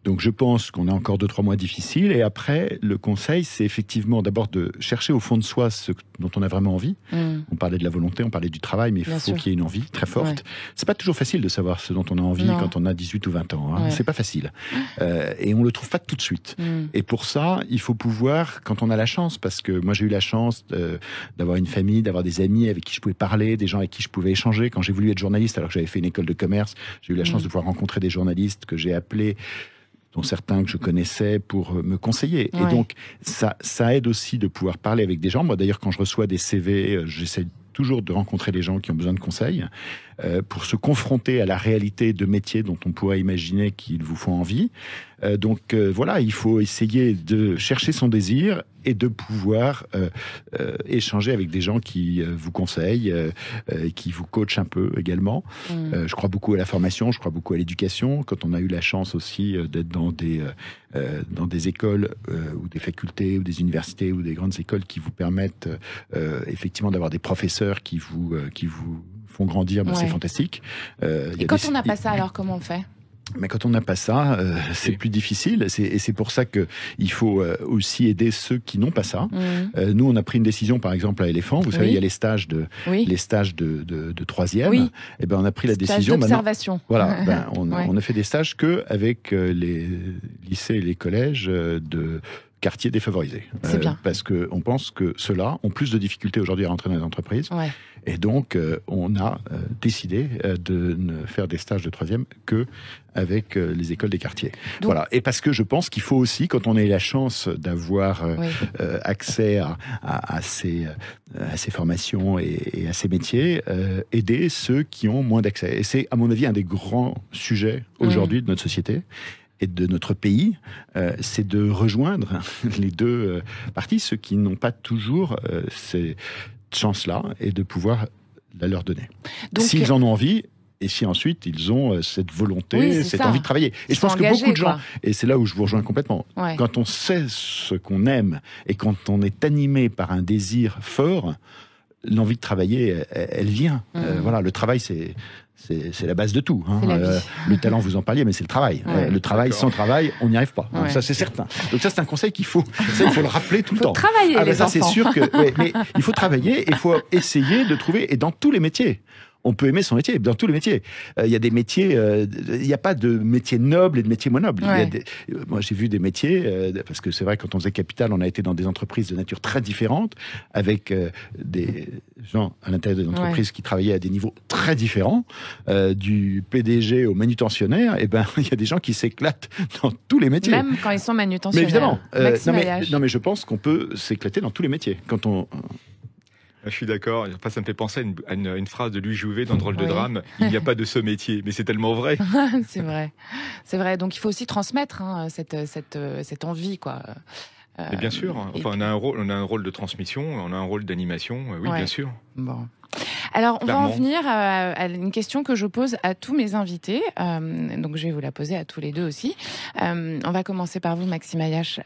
Donc je pense qu'on a encore 2-3 mois difficiles, et après, le conseil, c'est effectivement d'abord de chercher au fond de soi ce dont on a vraiment envie. On parlait de la volonté, on parlait du travail, mais il faut qu'il y ait une envie très forte. C'est pas toujours facile de savoir ce dont on a envie quand on a 18 ou 20 ans. Hein. C'est pas facile. Et on le trouve pas tout de suite. Et pour ça, il faut pouvoir, quand on a la chance, parce que moi j'ai eu la chance d'avoir une famille, d'avoir des amis avec qui je pouvais parler, des gens avec qui je pouvais échanger. Quand j'ai voulu être journaliste, alors que j'avais fait une école de commerce, j'ai eu la chance de pouvoir rencontrer des journalistes que j'ai appelés, dont certains que je connaissais, pour me conseiller. Et donc, ça aide aussi de pouvoir parler avec des gens. Moi, d'ailleurs, quand je reçois des CV, j'essaie toujours de rencontrer des gens qui ont besoin de conseils pour se confronter à la réalité de métiers dont on pourrait imaginer qu'ils vous font envie. Donc voilà, il faut essayer de chercher son désir et de pouvoir échanger avec des gens qui vous conseillent, qui vous coachent un peu également. Je crois beaucoup à la formation, je crois beaucoup à l'éducation. Quand on a eu la chance aussi d'être dans des écoles ou des facultés ou des universités ou des grandes écoles qui vous permettent effectivement d'avoir des professeurs qui vous font grandir, c'est fantastique. Et quand on n'a pas ça, alors comment on fait ? Mais quand on n'a pas ça, c'est plus difficile. Et c'est pour ça que il faut aussi aider ceux qui n'ont pas ça. Nous, on a pris une décision, par exemple, à Éléphant. Vous savez, il y a les stages de troisième. Et ben, on a pris la décision. D'observation. Voilà. On a fait des stages que avec les lycées et les collèges de quartiers défavorisés. C'est bien. Parce que on pense que ceux-là ont plus de difficultés aujourd'hui à rentrer dans les entreprises. Et donc, on a décidé de ne faire des stages de troisième que avec les écoles des quartiers. Donc, voilà. Et parce que je pense qu'il faut aussi, quand on a eu la chance d'avoir accès à ces formations et à ces métiers, aider ceux qui ont moins d'accès. Et c'est, à mon avis, un des grands sujets aujourd'hui de notre société et de notre pays, c'est de rejoindre les deux parties, ceux qui n'ont pas toujours ces chances-là, et de pouvoir la leur donner. S'ils en ont envie, et si ensuite ils ont cette volonté, cette envie de travailler. Et je pense que beaucoup de gens, et c'est là où je vous rejoins complètement, quand on sait ce qu'on aime, et quand on est animé par un désir fort, l'envie de travailler, elle vient. Voilà, le travail, c'est la base de tout. Hein. La le talent, vous en parliez, mais c'est le travail. Le travail, sans travail, on n'y arrive pas. Ouais. Ça, c'est certain. Donc ça, c'est un conseil il faut le rappeler tout le temps. Travailler, les ça, enfants. c'est sûr que. Mais il faut travailler et il faut essayer de trouver, et dans tous les métiers. On peut aimer son métier, dans tous les métiers. Il y a des métiers, il n'y a pas de métier noble et de métier moins noble. Ouais. Moi, j'ai vu des métiers, parce que c'est vrai, quand on faisait Capital, on a été dans des entreprises de nature très différente, avec des gens à l'intérieur des entreprises qui travaillaient à des niveaux très différents, du PDG au manutentionnaire. Et ben, il y a des gens qui s'éclatent dans tous les métiers. Même quand ils sont manutentionnaires. Mais évidemment, non, mais je pense qu'on peut s'éclater dans tous les métiers. Quand on Je suis d'accord. Ça me fait penser à une phrase de Louis Jouvet dans Drôle de drame. Il n'y a pas de ce métier, mais c'est tellement vrai. C'est vrai. C'est vrai. Donc il faut aussi transmettre cette envie, quoi. Et bien sûr. Enfin, on a un rôle de transmission, on a un rôle d'animation. Oui, bien sûr. Bon. Alors, on va en venir à une question que je pose à tous mes invités. Donc, je vais vous la poser à tous les deux aussi. On va commencer par vous, Maxime Ayache.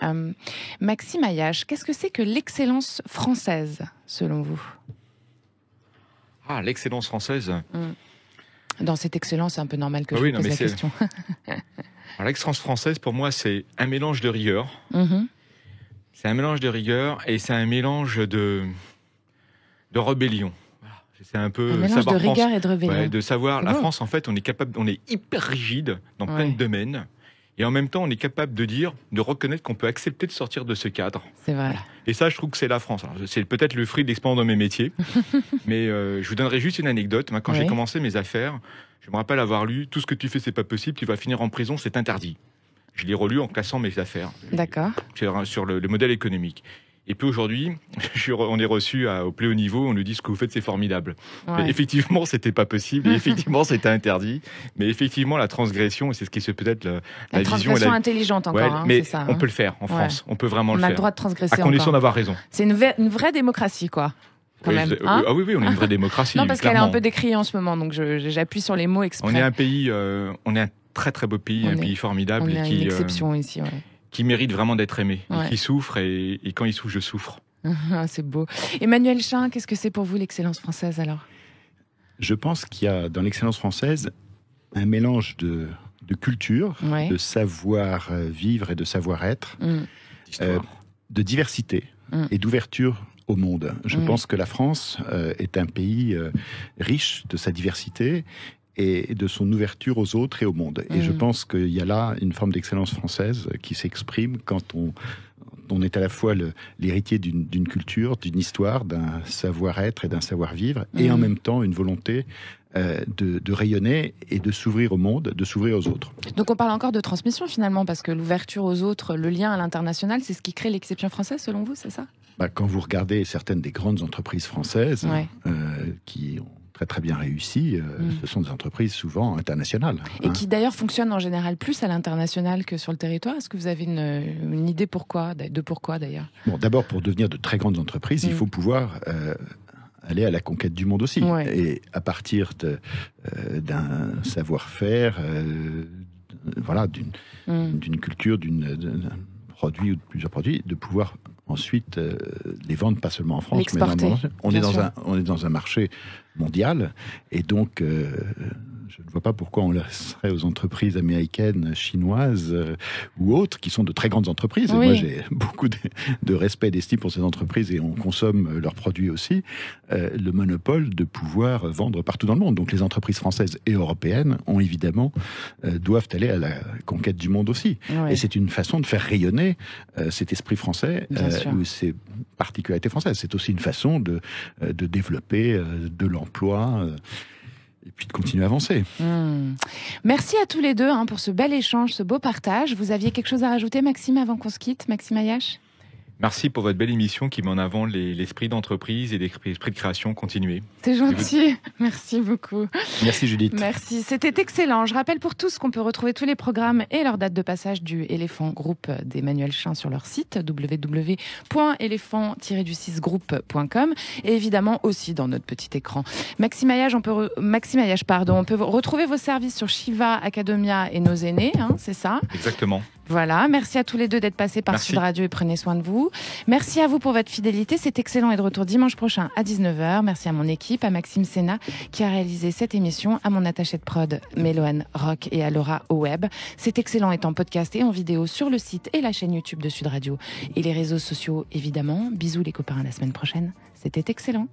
Maxime Ayache, qu'est-ce que c'est que l'excellence française, selon vous ? Ah, l'excellence française. Dans cette excellence, c'est un peu normal que je vous pose la question. Alors, l'excellence française, pour moi, c'est un mélange de rigueur. C'est un mélange de rigueur et c'est un mélange de rébellion. C'est un peu un mélange de rigueur et de rébellion. Ouais, de savoir, la France, en fait, on est hyper rigide dans plein de domaines. Et en même temps, on est capable de reconnaître qu'on peut accepter de sortir de ce cadre. C'est vrai. Et ça, je trouve que c'est la France. Alors, c'est peut-être le fruit de l'expérience dans mes métiers. Mais je vous donnerai juste une anecdote. Moi, quand j'ai commencé mes affaires, je me rappelle avoir lu « Tout ce que tu fais, c'est pas possible. Tu vas finir en prison, c'est interdit ». Je l'ai relu en classant mes affaires. D'accord. Sur le modèle économique. Et puis aujourd'hui, on est reçu au plus haut niveau, on nous dit ce que vous faites, c'est formidable. Ouais. Mais effectivement, c'était pas possible, et effectivement, c'était interdit. Mais effectivement, la transgression, et c'est ce qui se peut-être la vision. Transgression intelligente encore, mais c'est ça. On peut le faire en France, on peut vraiment le faire. On a le droit de transgresser à condition d'avoir raison. C'est une vraie démocratie, quoi. Quand même, hein oui, on est une vraie démocratie. Non, parce qu'elle est un peu décriée en ce moment, donc j'appuie sur les mots exprès. On est un pays, on est un très très beau pays, un pays formidable. On est une exception ici, qui mérite vraiment d'être aimé, et qui souffre, et quand il souffre, je souffre. C'est beau. Emmanuel Chin, qu'est-ce que c'est pour vous l'excellence française alors ? Je pense qu'il y a dans l'excellence française un mélange de culture, de savoir-vivre et de savoir-être, de diversité et d'ouverture au monde. Je pense que la France est un pays riche de sa diversité et de son ouverture aux autres et au monde. Et je pense qu'il y a là une forme d'excellence française qui s'exprime quand on est à la fois l'héritier d'une culture, d'une histoire, d'un savoir-être et d'un savoir-vivre, et en même temps une volonté de rayonner et de s'ouvrir au monde, de s'ouvrir aux autres. Donc on parle encore de transmission finalement, parce que l'ouverture aux autres, le lien à l'international, c'est ce qui crée l'exception française selon vous, c'est ça ? Quand vous regardez certaines des grandes entreprises françaises qui ont très bien réussi, ce sont des entreprises souvent internationales. Et qui d'ailleurs fonctionnent en général plus à l'international que sur le territoire. Est-ce que vous avez une idée pourquoi d'ailleurs ? Bon, d'abord, pour devenir de très grandes entreprises, il faut pouvoir aller à la conquête du monde aussi. Et à partir d'un savoir-faire, d'une culture, d'un produit ou de plusieurs produits, de pouvoir ensuite les vendre pas seulement en France, mais dans le monde. On est dans un marché mondial, et donc je ne vois pas pourquoi on laisserait aux entreprises américaines, chinoises ou autres, qui sont de très grandes entreprises. Et moi, j'ai beaucoup de respect et d'estime pour ces entreprises, et on consomme leurs produits aussi, le monopole de pouvoir vendre partout dans le monde. Donc les entreprises françaises et européennes ont évidemment doivent aller à la conquête du monde aussi. Et c'est une façon de faire rayonner cet esprit français, ou ces particularités françaises. C'est aussi une façon de développer de l'emploi. Et puis de continuer à avancer. Merci à tous les deux pour ce bel échange, ce beau partage. Vous aviez quelque chose à rajouter, Maxime, avant qu'on se quitte, Maxime Ayache ? Merci pour votre belle émission qui met en avant l'esprit d'entreprise et l'esprit de création continué. C'est gentil, merci beaucoup. Merci Judith. Merci, c'était excellent. Je rappelle pour tous qu'on peut retrouver tous les programmes et leur date de passage du Éléphant Group d'Emmanuel Chin sur leur site www.elephant-du6group.com, et évidemment aussi dans notre petit écran. Maxime Ayache, on peut retrouver vos services sur Shiva, Academia et Nos Aînés, c'est ça ? Exactement. Voilà, merci à tous les deux d'être passés par Sud Radio et prenez soin de vous. Merci à vous pour votre fidélité, c'est excellent et de retour dimanche prochain à 19h. Merci à mon équipe, à Maxime Sénat qui a réalisé cette émission, à mon attaché de prod Méloane Rock et à Laura au web. C'est excellent est en podcast et en vidéo sur le site et la chaîne YouTube de Sud Radio et les réseaux sociaux évidemment. Bisous les copains, à la semaine prochaine. C'était excellent.